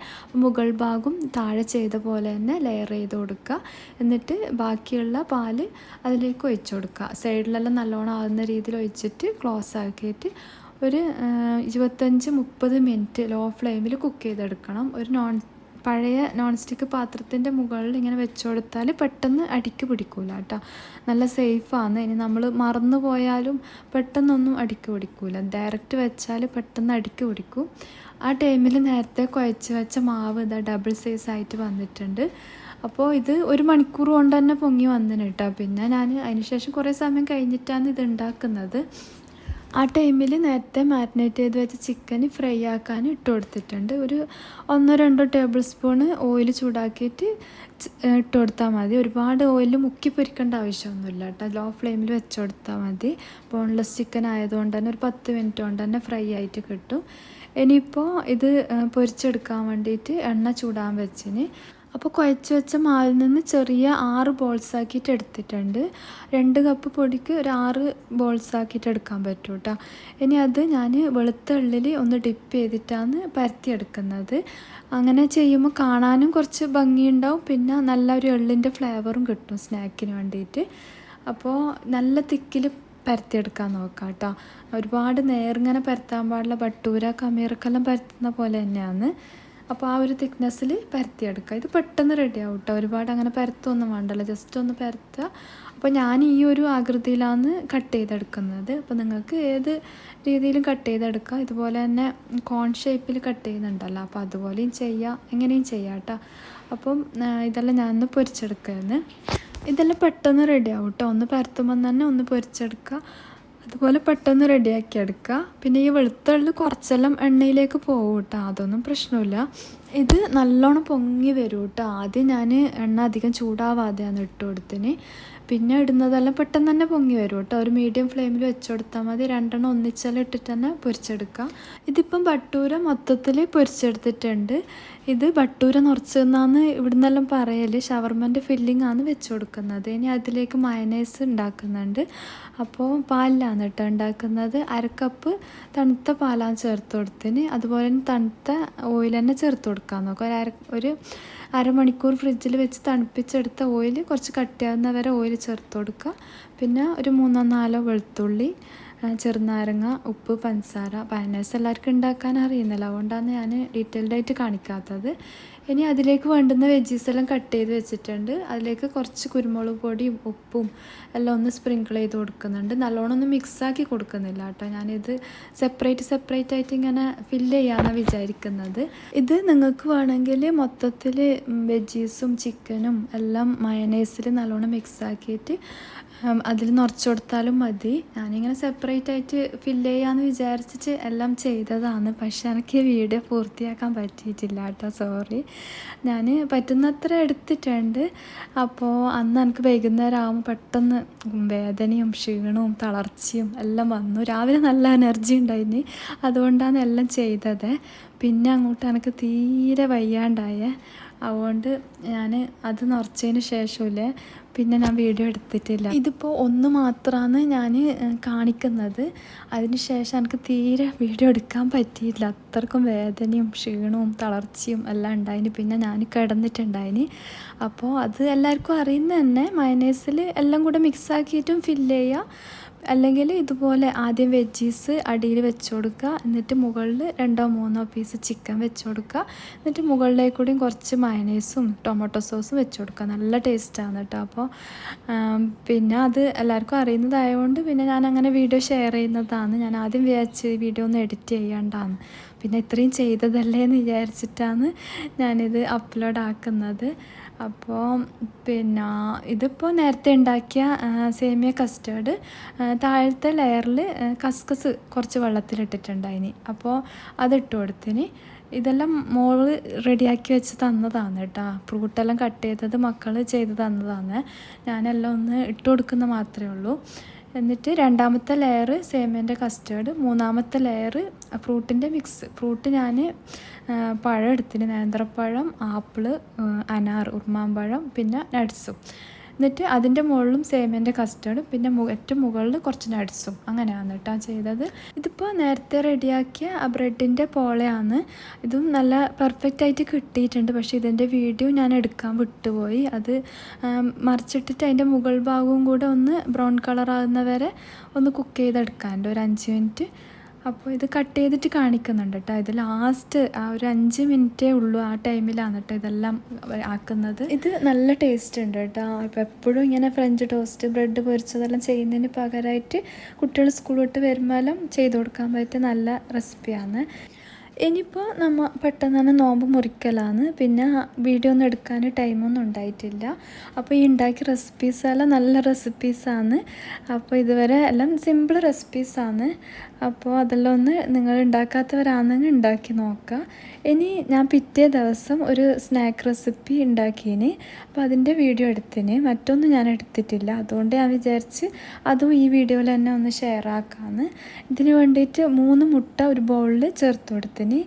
മുകൾ ഭാഗം താഴെ ചെയ്ത പോലെ തന്നെ ലെയർ ചെയ്ത് കൊടുക്കുക. എന്നിട്ട് ബാക്കിയുള്ള പാല് അതിലേക്ക് ഒഴിച്ചു കൊടുക്കുക. സൈഡിലെല്ലാം നല്ലോണം ആകുന്ന രീതിയിൽ ഒഴിച്ചിട്ട് ക്ലോസ് ആക്കിയിട്ട് ഒരു 25-30 മിനിറ്റ് ലോ ഫ്ലെയിമിൽ കുക്ക് ചെയ്തെടുക്കണം. ഒരു പഴയ നോൺ സ്റ്റിക്ക് പാത്രത്തിൻ്റെ മുകളിൽ ഇങ്ങനെ വെച്ച് കൊടുത്താൽ പെട്ടെന്ന് അടിക്ക് പിടിക്കൂല കേട്ടോ. നല്ല സേഫാണ്. ഇനി നമ്മൾ മറന്നു പോയാലും പെട്ടെന്നൊന്നും അടിക്ക് പിടിക്കൂല. ഡയറക്റ്റ് വെച്ചാൽ പെട്ടെന്ന് അടിക്ക് പിടിക്കും. ആ ടൈമിൽ നേരത്തെ കുഴച്ച് വെച്ച മാവ് ഇതാ ഡബിൾ സൈസ് ആയിട്ട് വന്നിട്ടുണ്ട്. അപ്പോൾ ഇത് 1 മണിക്കൂർ കൊണ്ട് തന്നെ പൊങ്ങി വന്നിന് കേട്ടോ. പിന്നെ ഞാൻ അതിന് ശേഷം കുറേ സമയം കഴിഞ്ഞിട്ടാണ് ഇത് ഉണ്ടാക്കുന്നത്. ആ ടൈമിൽ നേരത്തെ മാരിനേറ്റ് ചെയ്ത് വെച്ച ചിക്കൻ ഫ്രൈ ആക്കാൻ ഇട്ട് കൊടുത്തിട്ടുണ്ട്. ഒരു 1-2 ടേബിൾ സ്പൂണ് ഓയിൽ ചൂടാക്കിയിട്ട് ഇട്ട് കൊടുത്താൽ മതി. ഒരുപാട് ഓയിൽ മുക്കി പൊരിക്കേണ്ട ആവശ്യമൊന്നുമില്ല കേട്ടോ. ലോ ഫ്ലെയിമിൽ വെച്ച് കൊടുത്താൽ മതി. ബോൺലെസ് ചിക്കൻ ആയതുകൊണ്ട് തന്നെ ഒരു 10 മിനിറ്റ് കൊണ്ട് തന്നെ ഫ്രൈ ആയിട്ട് കിട്ടും. ഇനിയിപ്പോൾ ഇത് പൊരിച്ചെടുക്കാൻ വേണ്ടിയിട്ട് എണ്ണ ചൂടാൻ വെച്ചിന്. അപ്പോൾ കുഴച്ച് വെച്ച മാവിൽ നിന്ന് ചെറിയ 6 ബോൾസ് ആക്കിയിട്ട് എടുത്തിട്ടുണ്ട്. 2 കപ്പ് പൊടിക്ക് ഒരു 6 ബോൾസ് ആക്കിയിട്ട് എടുക്കാൻ പറ്റും കേട്ടോ. ഇനി അത് ഞാൻ വെളുത്ത എള്ളിൽ ഒന്ന് ഡിപ്പ് ചെയ്തിട്ടാണ് പരത്തിയെടുക്കുന്നത്. അങ്ങനെ ചെയ്യുമ്പോൾ കാണാനും കുറച്ച് ഭംഗിയുണ്ടാവും, പിന്നെ നല്ലൊരു എള്ളിൻ്റെ ഫ്ലേവറും കിട്ടും സ്നാക്കിന് വേണ്ടിയിട്ട്. അപ്പോൾ നല്ല തിക്കിൽ പരത്തിയെടുക്കാൻ നോക്കാം കേട്ടോ. ഒരുപാട് നേരിങ്ങനെ പരത്താൻ പാടില്ല. ബട്ടൂര ഖമീറക്കെല്ലാം പരത്തുന്ന പോലെ തന്നെയാണ്. അപ്പോൾ ആ ഒരു തിക്നെസ്സിൽ പരത്തിയെടുക്കുക. ഇത് പെട്ടെന്ന് റെഡി ആവും കേട്ടോ. ഒരുപാട് അങ്ങനെ പരത്തൊന്നും വേണ്ടല്ലോ, ജസ്റ്റ് ഒന്ന് പരത്തുക. അപ്പോൾ ഞാൻ ഈ ഒരു ആകൃതിയിലാണ് കട്ട് ചെയ്തെടുക്കുന്നത്. അപ്പോൾ നിങ്ങൾക്ക് ഏത് രീതിയിലും കട്ട് ചെയ്തെടുക്കുക. ഇതുപോലെ തന്നെ കോൺ ഷേപ്പിൽ കട്ട് ചെയ്യുന്നുണ്ടല്ലോ, അപ്പോൾ അതുപോലെയും ചെയ്യാം, എങ്ങനെയും ചെയ്യാം കേട്ടോ. അപ്പം ഇതെല്ലാം ഞാനൊന്ന് പൊരിച്ചെടുക്കുകയെന്ന്. ഇതെല്ലാം പെട്ടെന്ന് റെഡി ആവും കേട്ടോ. ഒന്ന് പരത്തുമ്പം തന്നെ ഒന്ന് പൊരിച്ചെടുക്കുക. അതുപോലെ പെട്ടെന്ന് റെഡിയാക്കി എടുക്കുക. പിന്നെ ഈ വെളുത്തുള്ളി കുറച്ചെല്ലാം എണ്ണയിലേക്ക് പോകും കേട്ടോ, അതൊന്നും പ്രശ്നമില്ല. ഇത് നല്ലോണം പൊങ്ങി വരും കേട്ടോ. ആദ്യം ഞാൻ എണ്ണ അധികം ചൂടാവാതെയാണ് ഇട്ട് കൊടുത്തിന്. പിന്നെ ഇടുന്നതെല്ലാം പെട്ടെന്ന് തന്നെ പൊങ്ങി വരും കേട്ടോ. ഒരു മീഡിയം ഫ്ലെയിമിൽ വെച്ച് കൊടുത്താൽ മതി. 2 ഒന്നിച്ചെല്ലാം ഇട്ടിട്ട് തന്നെ പൊരിച്ചെടുക്കാം. ഇതിപ്പം ബട്ടൂര മൊത്തത്തിൽ പൊരിച്ചെടുത്തിട്ടുണ്ട്. ഇത് ബട്ടൂര നിറച്ചെന്നാണ് ഇവിടുന്നെല്ലാം പറയൽ. ഷവർമൻ്റെ ഫില്ലിംഗ് ആണ് വെച്ച് കൊടുക്കുന്നത്. ഇനി അതിലേക്ക് മയനൈസ് ഉണ്ടാക്കുന്നുണ്ട്. അപ്പോൾ പാലിലാണ് കേട്ടോ ഉണ്ടാക്കുന്നത്. 1/2 കപ്പ് തണുത്ത പാലാണ് ചേർത്ത് കൊടുത്തിന്. അതുപോലെ തന്നെ തണുത്ത ഓയിൽ തന്നെ ചേർത്ത് കൊടുക്കാൻ നോക്കുക. ഒരു അരമണിക്കൂർ ഫ്രിഡ്ജിൽ വെച്ച് തണുപ്പിച്ചെടുത്ത ഓയിൽ കുറച്ച് കട്ടിയാകുന്ന വരെ ഓയിൽ ചേർത്ത് കൊടുക്കുക. പിന്നെ ഒരു 3-4 വെളുത്തുള്ളി, ചെറുനാരങ്ങ, ഉപ്പ്, പഞ്ചസാര. മയണൈസ് എല്ലാവർക്കും ഉണ്ടാക്കാൻ അറിയുന്നില്ല, അതുകൊണ്ടാണ് ഞാൻ ഡീറ്റെയിൽഡായിട്ട് കാണിക്കാത്തത്. ഇനി അതിലേക്ക് വേണ്ടുന്ന വെജീസ് എല്ലാം കട്ട് ചെയ്ത് വെച്ചിട്ടുണ്ട്. അതിലേക്ക് കുറച്ച് കുരുമുളക് പൊടിയും ഉപ്പും എല്ലാം ഒന്ന് സ്പ്രിങ്കിൾ ചെയ്ത് കൊടുക്കുന്നുണ്ട്. നല്ലോണം ഒന്നും മിക്സാക്കി കൊടുക്കുന്നില്ല കേട്ടോ. ഞാനിത് സെപ്പറേറ്റ് ആയിട്ട് ഇങ്ങനെ ഫില്ല് ചെയ്യാനാണ് വിചാരിക്കുന്നത്. ഇത് നിങ്ങൾക്ക് വേണമെങ്കിൽ മൊത്തത്തിൽ വെജീസും ചിക്കനും എല്ലാം മയണൈസിൽ നല്ലോണം മിക്സാക്കിയിട്ട് അതിൽ നിറച്ച് കൊടുത്താലും മതി. ഞാനിങ്ങനെ സെപ്പറേറ്റ് ആയിട്ട് ഫില്ല് ചെയ്യാമെന്ന് വിചാരിച്ചിട്ട് എല്ലാം ചെയ്തതാണ്. പക്ഷേ എനിക്ക് വീഡിയോ പൂർത്തിയാക്കാൻ പറ്റിയിട്ടില്ല കേട്ടോ, സോറി. ഞാൻ പറ്റുന്നത്ര എടുത്തിട്ടുണ്ട്. അപ്പോൾ അന്ന് എനിക്ക് വൈകുന്നേരം ആകുമ്പോൾ പെട്ടെന്ന് വേദനയും ക്ഷീണവും തളർച്ചയും എല്ലാം വന്നു. രാവിലെ നല്ല എനർജി ഉണ്ടായിന്, അതുകൊണ്ടാണ് എല്ലാം ചെയ്തത്. പിന്നെ അങ്ങോട്ട് എനിക്ക് തീരെ വയ്യാണ്ടായേ. അതുകൊണ്ട് ഞാൻ അത് നിറച്ചതിന് ശേഷമില്ലേ പിന്നെ ഞാൻ വീഡിയോ എടുത്തിട്ടില്ല. ഇതിപ്പോൾ ഒന്ന് മാത്രമാണ് ഞാൻ കാണിക്കുന്നത്. അതിന് ശേഷം എനിക്ക് തീരെ വീഡിയോ എടുക്കാൻ പറ്റിയില്ല. അത്രക്കും വേദനയും ക്ഷീണവും തളർച്ചയും എല്ലാം ഉണ്ടായിന്. പിന്നെ ഞാൻ കിടന്നിട്ടുണ്ടായിന്. അപ്പോൾ അത് എല്ലാവർക്കും അറിയുന്ന തന്നെ. മയണൈസിൽ എല്ലാം കൂടെ മിക്സാക്കിയിട്ടും ഫില്ല് ചെയ്യുക. അല്ലെങ്കിൽ ഇതുപോലെ ആദ്യം വെജീസ് അടിയിൽ വെച്ച് കൊടുക്കുക. എന്നിട്ട് മുകളിൽ 2-3 പീസ് ചിക്കൻ വെച്ച് കൊടുക്കുക. എന്നിട്ട് മുകളിലേക്ക് കൂടിയും കുറച്ച് മയണൈസും ടൊമാറ്റോ സോസും വെച്ച് കൊടുക്കുക. നല്ല ടേസ്റ്റാണ് കേട്ടോ. അപ്പോൾ പിന്നെ അത് എല്ലാവർക്കും അറിയുന്നതായതുകൊണ്ട് പിന്നെ ഞാൻ അങ്ങനെ വീഡിയോ ഷെയർ ചെയ്യുന്നതാണ്. ഞാൻ ആദ്യം വിചാരിച്ച് വീഡിയോ ഒന്ന് എഡിറ്റ് ചെയ്യേണ്ടതാണ്. പിന്നെ ഇത്രയും ചെയ്തതല്ലേ എന്ന് വിചാരിച്ചിട്ടാണ് ഞാനിത് അപ്ലോഡ് ആക്കുന്നത്. അപ്പോൾ പിന്നെ ഇതിപ്പോൾ നേരത്തെ ഉണ്ടാക്കിയ സേമിയ കസ്റ്റേർഡ് താഴത്തെ ലെയറിൽ കസ്കസ് കുറച്ച് വെള്ളത്തിലിട്ടിട്ടുണ്ടായിനി. അപ്പോൾ അതിട്ട് കൊടുത്തിന്. ഇതെല്ലാം മോള് റെഡിയാക്കി വെച്ച് തന്നതാണ് കേട്ടോ. ഫ്രൂട്ടെല്ലാം കട്ട് ചെയ്തത് മക്കൾ ചെയ്ത് തന്നതാണ്. ഞാനെല്ലാം ഒന്ന് ഇട്ട് കൊടുക്കുന്ന മാത്രമേ ഉള്ളൂ. എന്നിട്ട് 2ാമത്തെ ലെയർ സേമിയൻ്റെ കസ്റ്റേർഡ്, 3ാമത്തെ ലെയർ ഫ്രൂട്ടിൻ്റെ മിക്സ്. ഫ്രൂട്ട് ഞാൻ പഴം എടുത്തിന്. നേന്ത്രപ്പഴം, ആപ്പിള്, അനാർ, ഉറുമാമ്പഴം, പിന്നെ നട്ട്സും. എന്നിട്ട് അതിൻ്റെ മുകളിലും സേമിയൻ്റെ കസ്റ്റേർഡും പിന്നെ ഏറ്റവും മുകളിൽ കുറച്ച് നട്ട്സും. അങ്ങനെയാണ് കേട്ടോ ചെയ്തത്. ഇതിപ്പോൾ നേരത്തെ റെഡിയാക്കിയ ബ്രെഡിൻ്റെ പോളയാണ്. ഇതും നല്ല പെർഫെക്റ്റ് ആയിട്ട് കിട്ടിയിട്ടുണ്ട്. പക്ഷേ ഇതിൻ്റെ വീഡിയോ ഞാൻ എടുക്കാൻ വിട്ടുപോയി. അത് മറിച്ചിട്ടിട്ട് അതിൻ്റെ മുകൾ ഭാഗവും കൂടെ ഒന്ന് ബ്രൗൺ കളർ ആകുന്ന വരെ ഒന്ന് കുക്ക് ചെയ്തെടുക്കാനുണ്ട്, ഒരു 5 മിനിറ്റ്. അപ്പോൾ ഇത് കട്ട് ചെയ്തിട്ട് കാണിക്കുന്നുണ്ട് കേട്ടോ. ഇത് ലാസ്റ്റ് ആ ഒരു 5 മിനിറ്റേ ഉള്ളൂ, ആ ടൈമിലാണ് കേട്ടോ ഇതെല്ലാം ആക്കുന്നത്. ഇത് നല്ല ടേസ്റ്റ് ഉണ്ട് കേട്ടോ. അപ്പോൾ എപ്പോഴും ഇങ്ങനെ ഫ്രഞ്ച് ടോസ്റ്റ്, ബ്രെഡ് പൊരിച്ചതെല്ലാം ചെയ്യുന്നതിന് പകരമായിട്ട് കുട്ടികൾ സ്കൂൾ വിട്ട് വരുമ്പോഴെല്ലാം ചെയ്ത് കൊടുക്കാൻ പറ്റിയ നല്ല റെസിപ്പിയാണ്. ഇനിയിപ്പോൾ നമ്മൾ പെട്ടെന്ന് തന്നെ നോമ്പ് മുറിക്കലാണ്, പിന്നെ വീഡിയോ ഒന്നും എടുക്കാൻ ടൈമൊന്നും ഉണ്ടായിട്ടില്ല. അപ്പോൾ ഈ ഉണ്ടാക്കിയ റെസിപ്പീസെല്ലാം നല്ല റെസിപ്പീസാണ്. അപ്പോൾ ഇതുവരെ എല്ലാം സിമ്പിൾ റെസിപ്പീസാണ്. അപ്പോൾ അതെല്ലാം ഒന്ന് നിങ്ങൾ ഉണ്ടാക്കാത്തവരാണെങ്കിൽ ഉണ്ടാക്കി നോക്കുക. ഇനി ഞാൻ പിറ്റേ ദിവസം ഒരു സ്നാക്ക് റെസിപ്പി ഉണ്ടാക്കിയിന്. അപ്പോൾ അതിൻ്റെ വീഡിയോ എടുത്തിന്, മറ്റൊന്നും ഞാൻ എടുത്തിട്ടില്ല. അതുകൊണ്ട് ഞാൻ വിചാരിച്ച് അതും ഈ വീഡിയോയിൽ തന്നെ ഒന്ന് ഷെയർ ആക്കാമെന്ന്. ഇതിന് വേണ്ടിയിട്ട് 3 മുട്ട ഒരു ബൗളിൽ ചേർത്ത് കൊടുത്തിന്.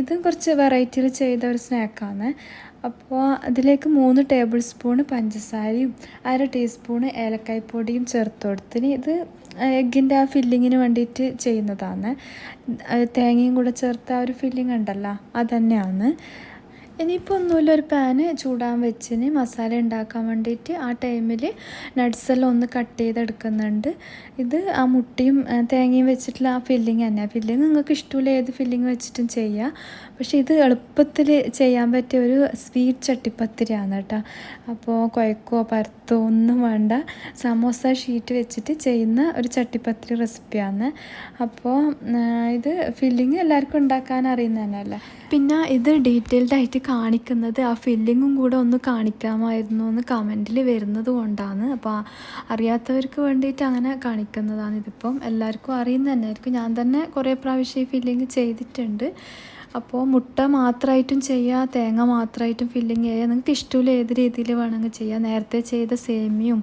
ഇത് കുറച്ച് വെറൈറ്റിയിൽ ചെയ്ത ഒരു സ്നാക്കാണ്. അപ്പോൾ അതിലേക്ക് 3 ടേബിൾ സ്പൂണ് പഞ്ചസാരയും 1/2 ടീസ്പൂണ് ഏലക്കായ്പ്പൊടിയും ചേർത്ത് കൊടുത്തിന്. ഇത് എഗ്ഗിൻ്റെ ആ ഫില്ലിങ്ങിന് വേണ്ടിയിട്ട് ചെയ്യുന്നതാണ്. തേങ്ങയും കൂടെ ചേർത്ത ആ ഒരു ഫില്ലിങ് ഉണ്ടല്ലോ, അതുതന്നെയാണ്. ഇനിയിപ്പോൾ ഒന്നുമില്ല, ഒരു പാന് ചൂടാൻ വെച്ചിന് മസാല ഉണ്ടാക്കാൻ വേണ്ടിയിട്ട്. ആ ടൈമിൽ നട്ട്സെല്ലാം ഒന്ന് കട്ട് ചെയ്തെടുക്കുന്നുണ്ട്. ഇത് ആ മുട്ടയും തേങ്ങയും വെച്ചിട്ടുള്ള ആ ഫില്ലിങ് തന്നെ. ഫില്ലിങ് നിങ്ങൾക്ക് ഇഷ്ടമില്ല ഏത് ഫില്ലിങ് വെച്ചിട്ടും ചെയ്യാം. പക്ഷേ ഇത് എളുപ്പത്തിൽ ചെയ്യാൻ പറ്റിയ ഒരു സ്വീറ്റ് ചട്ടിപ്പത്തിരിയാണ് കേട്ടോ. അപ്പോൾ കുഴക്കോ പരത്തോ ഒന്നും വേണ്ട, സമോസ ഷീറ്റ് വെച്ചിട്ട് ചെയ്യുന്ന ഒരു ചട്ടിപ്പത്തിരി റെസിപ്പിയാണ്. അപ്പോൾ ഇത് ഫില്ലിങ് എല്ലാവർക്കും ഉണ്ടാക്കാൻ അറിയുന്നത് തന്നെയല്ലേ. പിന്നെ ഇത് ഡീറ്റെയിൽഡ് ആയിട്ട് കാണിക്കുന്നത് ആ ഫില്ലിങ്ങും കൂടെ ഒന്ന് കാണിക്കാമായിരുന്നു എന്ന് കമൻറ്റിൽ വരുന്നത് കൊണ്ടാണ്. അപ്പോൾ അറിയാത്തവർക്ക് വേണ്ടിയിട്ട് അങ്ങനെ കാണിക്കുന്നതാണ്. ഇതിപ്പം എല്ലാവർക്കും അറിയുന്ന തന്നെയായിരിക്കും. ഞാൻ തന്നെ കുറേ പ്രാവശ്യം ഈ ഫില്ലിങ് ചെയ്തിട്ടുണ്ട്. അപ്പോൾ മുട്ട മാത്രമായിട്ടും ചെയ്യുക, തേങ്ങ മാത്രമായിട്ടും ഫില്ലിങ് ചെയ്യുക, നിങ്ങൾക്ക് ഇഷ്ടമില്ല ഏത് രീതിയിൽ വേണമെങ്കിൽ ചെയ്യുക. നേരത്തെ ചെയ്ത സേമിയും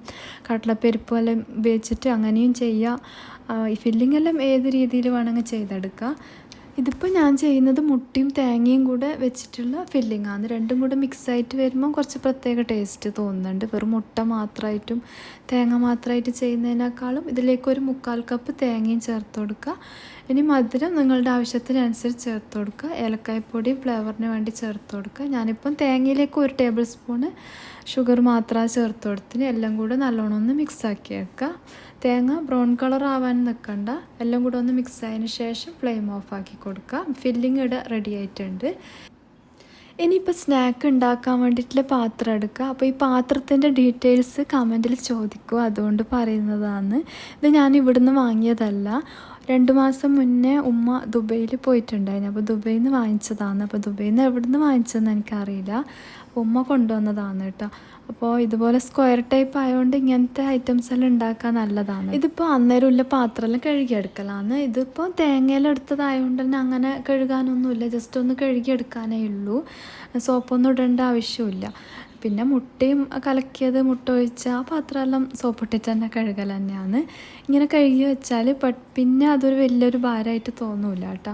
കടലപ്പരിപ്പും എല്ലാം ഉപയോഗിച്ചിട്ട് അങ്ങനെയും ചെയ്യുക. ഈ ഫില്ലിങ് എല്ലാം ഏത് രീതിയിൽ വേണമെങ്കിൽ ചെയ്തെടുക്കുക. ഇതിപ്പോൾ ഞാൻ ചെയ്യുന്നത് മുട്ടയും തേങ്ങയും കൂടെ വെച്ചിട്ടുള്ള ഫില്ലിങ്ങാണ്. രണ്ടും കൂടെ മിക്സായിട്ട് വരുമ്പോൾ കുറച്ച് പ്രത്യേക ടേസ്റ്റ് തോന്നുന്നുണ്ട്. വെറും മുട്ട മാത്രമായിട്ടും തേങ്ങ മാത്രമായിട്ട് ചെയ്യുന്നതിനേക്കാളും ഇതിലേക്കൊരു 1/4 കപ്പ് തേങ്ങയും ചേർത്ത് കൊടുക്കുക. ഇനി മധുരം നിങ്ങളുടെ ആവശ്യത്തിനനുസരിച്ച് ചേർത്ത് കൊടുക്കുക. ഏലക്കായ്പ്പൊടി ഫ്ലേവറിന് വേണ്ടി ചേർത്ത് കൊടുക്കുക. ഞാനിപ്പം തേങ്ങയിലേക്ക് 1 ടേബിൾ സ്പൂണ് ഷുഗർ മാത്രമാണ് ചേർത്ത് കൊടുത്തിന്. എല്ലാം കൂടെ നല്ലോണം ഒന്ന് മിക്സാക്കി വെക്കുക. തേങ്ങ ബ്രൗൺ കളർ ആവാൻ നിൽക്കണ്ട. എല്ലാം കൂടെ ഒന്ന് മിക്സ് ആയതിന് ശേഷം ഫ്ലെയിം ഓഫ് ആക്കി കൊടുക്കുക. ഫില്ലിങ് ഇവിടെ റെഡി ആയിട്ടുണ്ട്. ഇനിയിപ്പോൾ സ്നാക്ക് ഉണ്ടാക്കാൻ വേണ്ടിയിട്ടുള്ള പാത്രം എടുക്കുക. അപ്പോൾ ഈ പാത്രത്തിൻ്റെ ഡീറ്റെയിൽസ് കമൻറ്റിൽ ചോദിക്കുക, അതുകൊണ്ട് പറയുന്നതാണ്. ഇത് ഞാൻ ഇവിടുന്ന് വാങ്ങിയതല്ല. 2 മാസം മുന്നേ ഉമ്മ ദുബൈയിൽ പോയിട്ടുണ്ടായിരുന്നു. അപ്പോൾ ദുബൈയിൽ നിന്ന് വാങ്ങിച്ചതാണ്. അപ്പോൾ ദുബൈയിൽ നിന്ന് എവിടെ നിന്ന് വാങ്ങിച്ചതെന്ന് എനിക്കറിയില്ല. ഉമ്മ കൊണ്ടുവന്നതാണ് കേട്ടോ. അപ്പോൾ ഇതുപോലെ സ്ക്വയർ ടൈപ്പ് ആയതുകൊണ്ട് ഇങ്ങനത്തെ ഐറ്റംസ് എല്ലാം ഉണ്ടാക്കാൻ നല്ലതാണ്. ഇതിപ്പോൾ അന്നേരമുള്ള പാത്രമെല്ലാം കഴുകിയെടുക്കലാണ്. ഇതിപ്പോൾ തേങ്ങയെല്ലാം എടുത്തതായതുകൊണ്ട് തന്നെ അങ്ങനെ കഴുകാനൊന്നുമില്ല, ജസ്റ്റ് ഒന്ന് കഴുകിയെടുക്കാനേ ഉള്ളൂ. സോപ്പൊന്നും ഇടേണ്ട ആവശ്യമില്ല. പിന്നെ മുട്ടയും കലക്കിയത്, മുട്ട ഒഴിച്ച ആ പാത്രമെല്ലാം സോപ്പിട്ടിട്ട് തന്നെ കഴുകൽ തന്നെയാണ്. ഇങ്ങനെ കഴുകി വെച്ചാൽ പിന്നെ അതൊരു വലിയൊരു ഭാരമായിട്ട് തോന്നില്ല കേട്ടോ.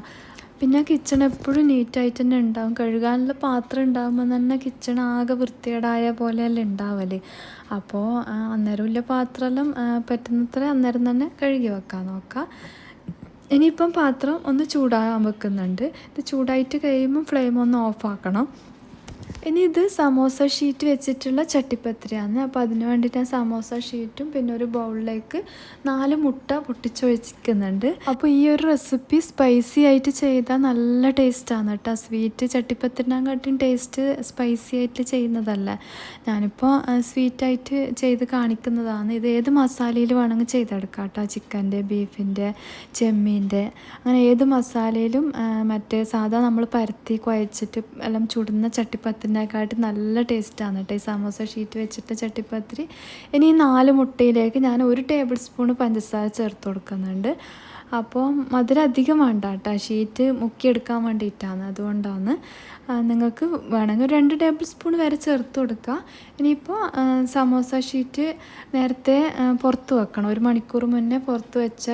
പിന്നെ കിച്ചൺ എപ്പോഴും നീറ്റായിട്ട് തന്നെ ഉണ്ടാവും. കഴുകാനുള്ള പാത്രം ഉണ്ടാകുമ്പോൾ തന്നെ കിച്ചൺ ആകെ വൃത്തികേടായ പോലെയല്ല ഉണ്ടാവല്. അപ്പോൾ അന്നേരമുള്ള പാത്രമെല്ലാം പറ്റുന്നത്ര അന്നേരം തന്നെ കഴുകി വെക്കാൻ നോക്കാം. ഇനിയിപ്പം പാത്രം ഒന്ന് ചൂടാകാൻ വെക്കുന്നുണ്ട്. ഇത് ചൂടായിട്ട് കഴിയുമ്പം ഫ്ലെയിം ഒന്ന് ഓഫാക്കണം. ഇനി ഇത് സമോസ ഷീറ്റ് വെച്ചിട്ടുള്ള ചട്ടിപ്പത്തിരിയാണ്. അപ്പോൾ അതിന് വേണ്ടിയിട്ട് ഞാൻ സമോസ ഷീറ്റും പിന്നെ ഒരു ബൗളിലേക്ക് 4 മുട്ട പൊട്ടിച്ചൊഴിക്കുന്നുണ്ട്. അപ്പോൾ ഈ ഒരു റെസിപ്പി സ്പൈസി ആയിട്ട് ചെയ്താൽ നല്ല ടേസ്റ്റാണ് കേട്ടോ. സ്വീറ്റ് ചട്ടിപ്പത്തിരിനെക്കാട്ടിയും ടേസ്റ്റ് സ്പൈസി ആയിട്ട് ചെയ്യുന്നതല്ലേ. ഞാനിപ്പോൾ സ്വീറ്റായിട്ട് ചെയ്ത് കാണിക്കുന്നതാണ്. ഇത് ഏത് മസാലയിൽ വേണമെങ്കിൽ ചെയ്തെടുക്കാം കേട്ടോ. ചിക്കൻ്റെ, ബീഫിൻ്റെ, ചെമ്മീൻ്റെ, അങ്ങനെ ഏത് മസാലയിലും മറ്റേ സാധാ നമ്മൾ പരത്തി കുഴച്ചിട്ട് എല്ലാം ചുടുന്ന ചട്ടിപ്പത്തിരിനെക്കാട്ടി നല്ല ടേസ്റ്റാണ് കേട്ടോ ഈ സമോസ ഷീറ്റ് വെച്ചിട്ട് ചട്ടിപ്പത്തിരി. ഇനി ഈ 4 മുട്ടയിലേക്ക് ഞാൻ 1 ടേബിൾ സ്പൂൺ പഞ്ചസാര ചേർത്ത് കൊടുക്കുന്നുണ്ട്. അപ്പോൾ മധുരം അധികം വേണ്ട കേട്ടോ, ഷീറ്റ് മുക്കിയെടുക്കാൻ വേണ്ടിയിട്ടാണ്, അതുകൊണ്ടാണ്. നിങ്ങൾക്ക് വേണമെങ്കിൽ 2 ടേബിൾ സ്പൂൺ വരെ ചേർത്ത് കൊടുക്കുക. ഇനിയിപ്പോൾ സമോസ ഷീറ്റ് നേരത്തെ പുറത്ത് വെക്കണം, 1 മണിക്കൂർ മുന്നേ പുറത്ത് വെച്ച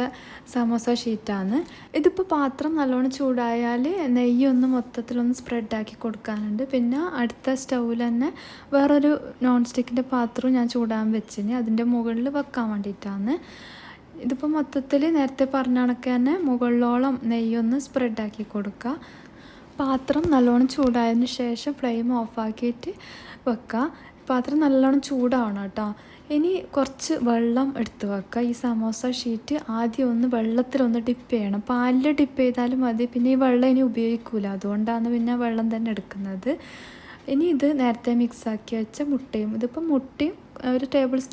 സമോസ ഷീറ്റാണ്. ഇതിപ്പോൾ പാത്രം നല്ലോണം ചൂടായാൽ നെയ്യൊന്ന് മൊത്തത്തിലൊന്ന് സ്പ്രെഡാക്കി കൊടുക്കാനുണ്ട്. പിന്നെ അടുത്ത സ്റ്റൗവിൽ തന്നെ വേറൊരു നോൺ സ്റ്റിക്കിൻ്റെ പാത്രവും ഞാൻ ചൂടാൻ വെച്ചിന്, അതിൻ്റെ മുകളിൽ വെക്കാൻ വേണ്ടിയിട്ടാണ്. ഇതിപ്പോൾ മൊത്തത്തിൽ നേരത്തെ പറഞ്ഞ കണക്ക് തന്നെ മുകളിലോളം നെയ്യൊന്ന് സ്പ്രെഡാക്കി കൊടുക്കുക. പാത്രം നല്ലോണം ചൂടായതിന് ശേഷം ഫ്ലെയിം ഓഫാക്കിയിട്ട് വെക്കുക. പാത്രം നല്ലോണം ചൂടാവണം കേട്ടോ. ഇനി കുറച്ച് വെള്ളം എടുത്ത് വെക്കുക. ഈ സമോസ ഷീറ്റ് ആദ്യം ഒന്ന് വെള്ളത്തിലൊന്ന് ഡിപ്പ് ചെയ്യണം. പാലിൽ ഡിപ്പ് ചെയ്താലും മതി. പിന്നെ ഈ വെള്ളം ഇനി ഉപയോഗിക്കില്ല, അതുകൊണ്ടാണ് പിന്നെ വെള്ളം തന്നെ എടുക്കുന്നത്. ഇനി ഇത് നേരത്തെ മിക്സാക്കി വെച്ച മുട്ടയും, ഇതിപ്പോൾ മുട്ടയും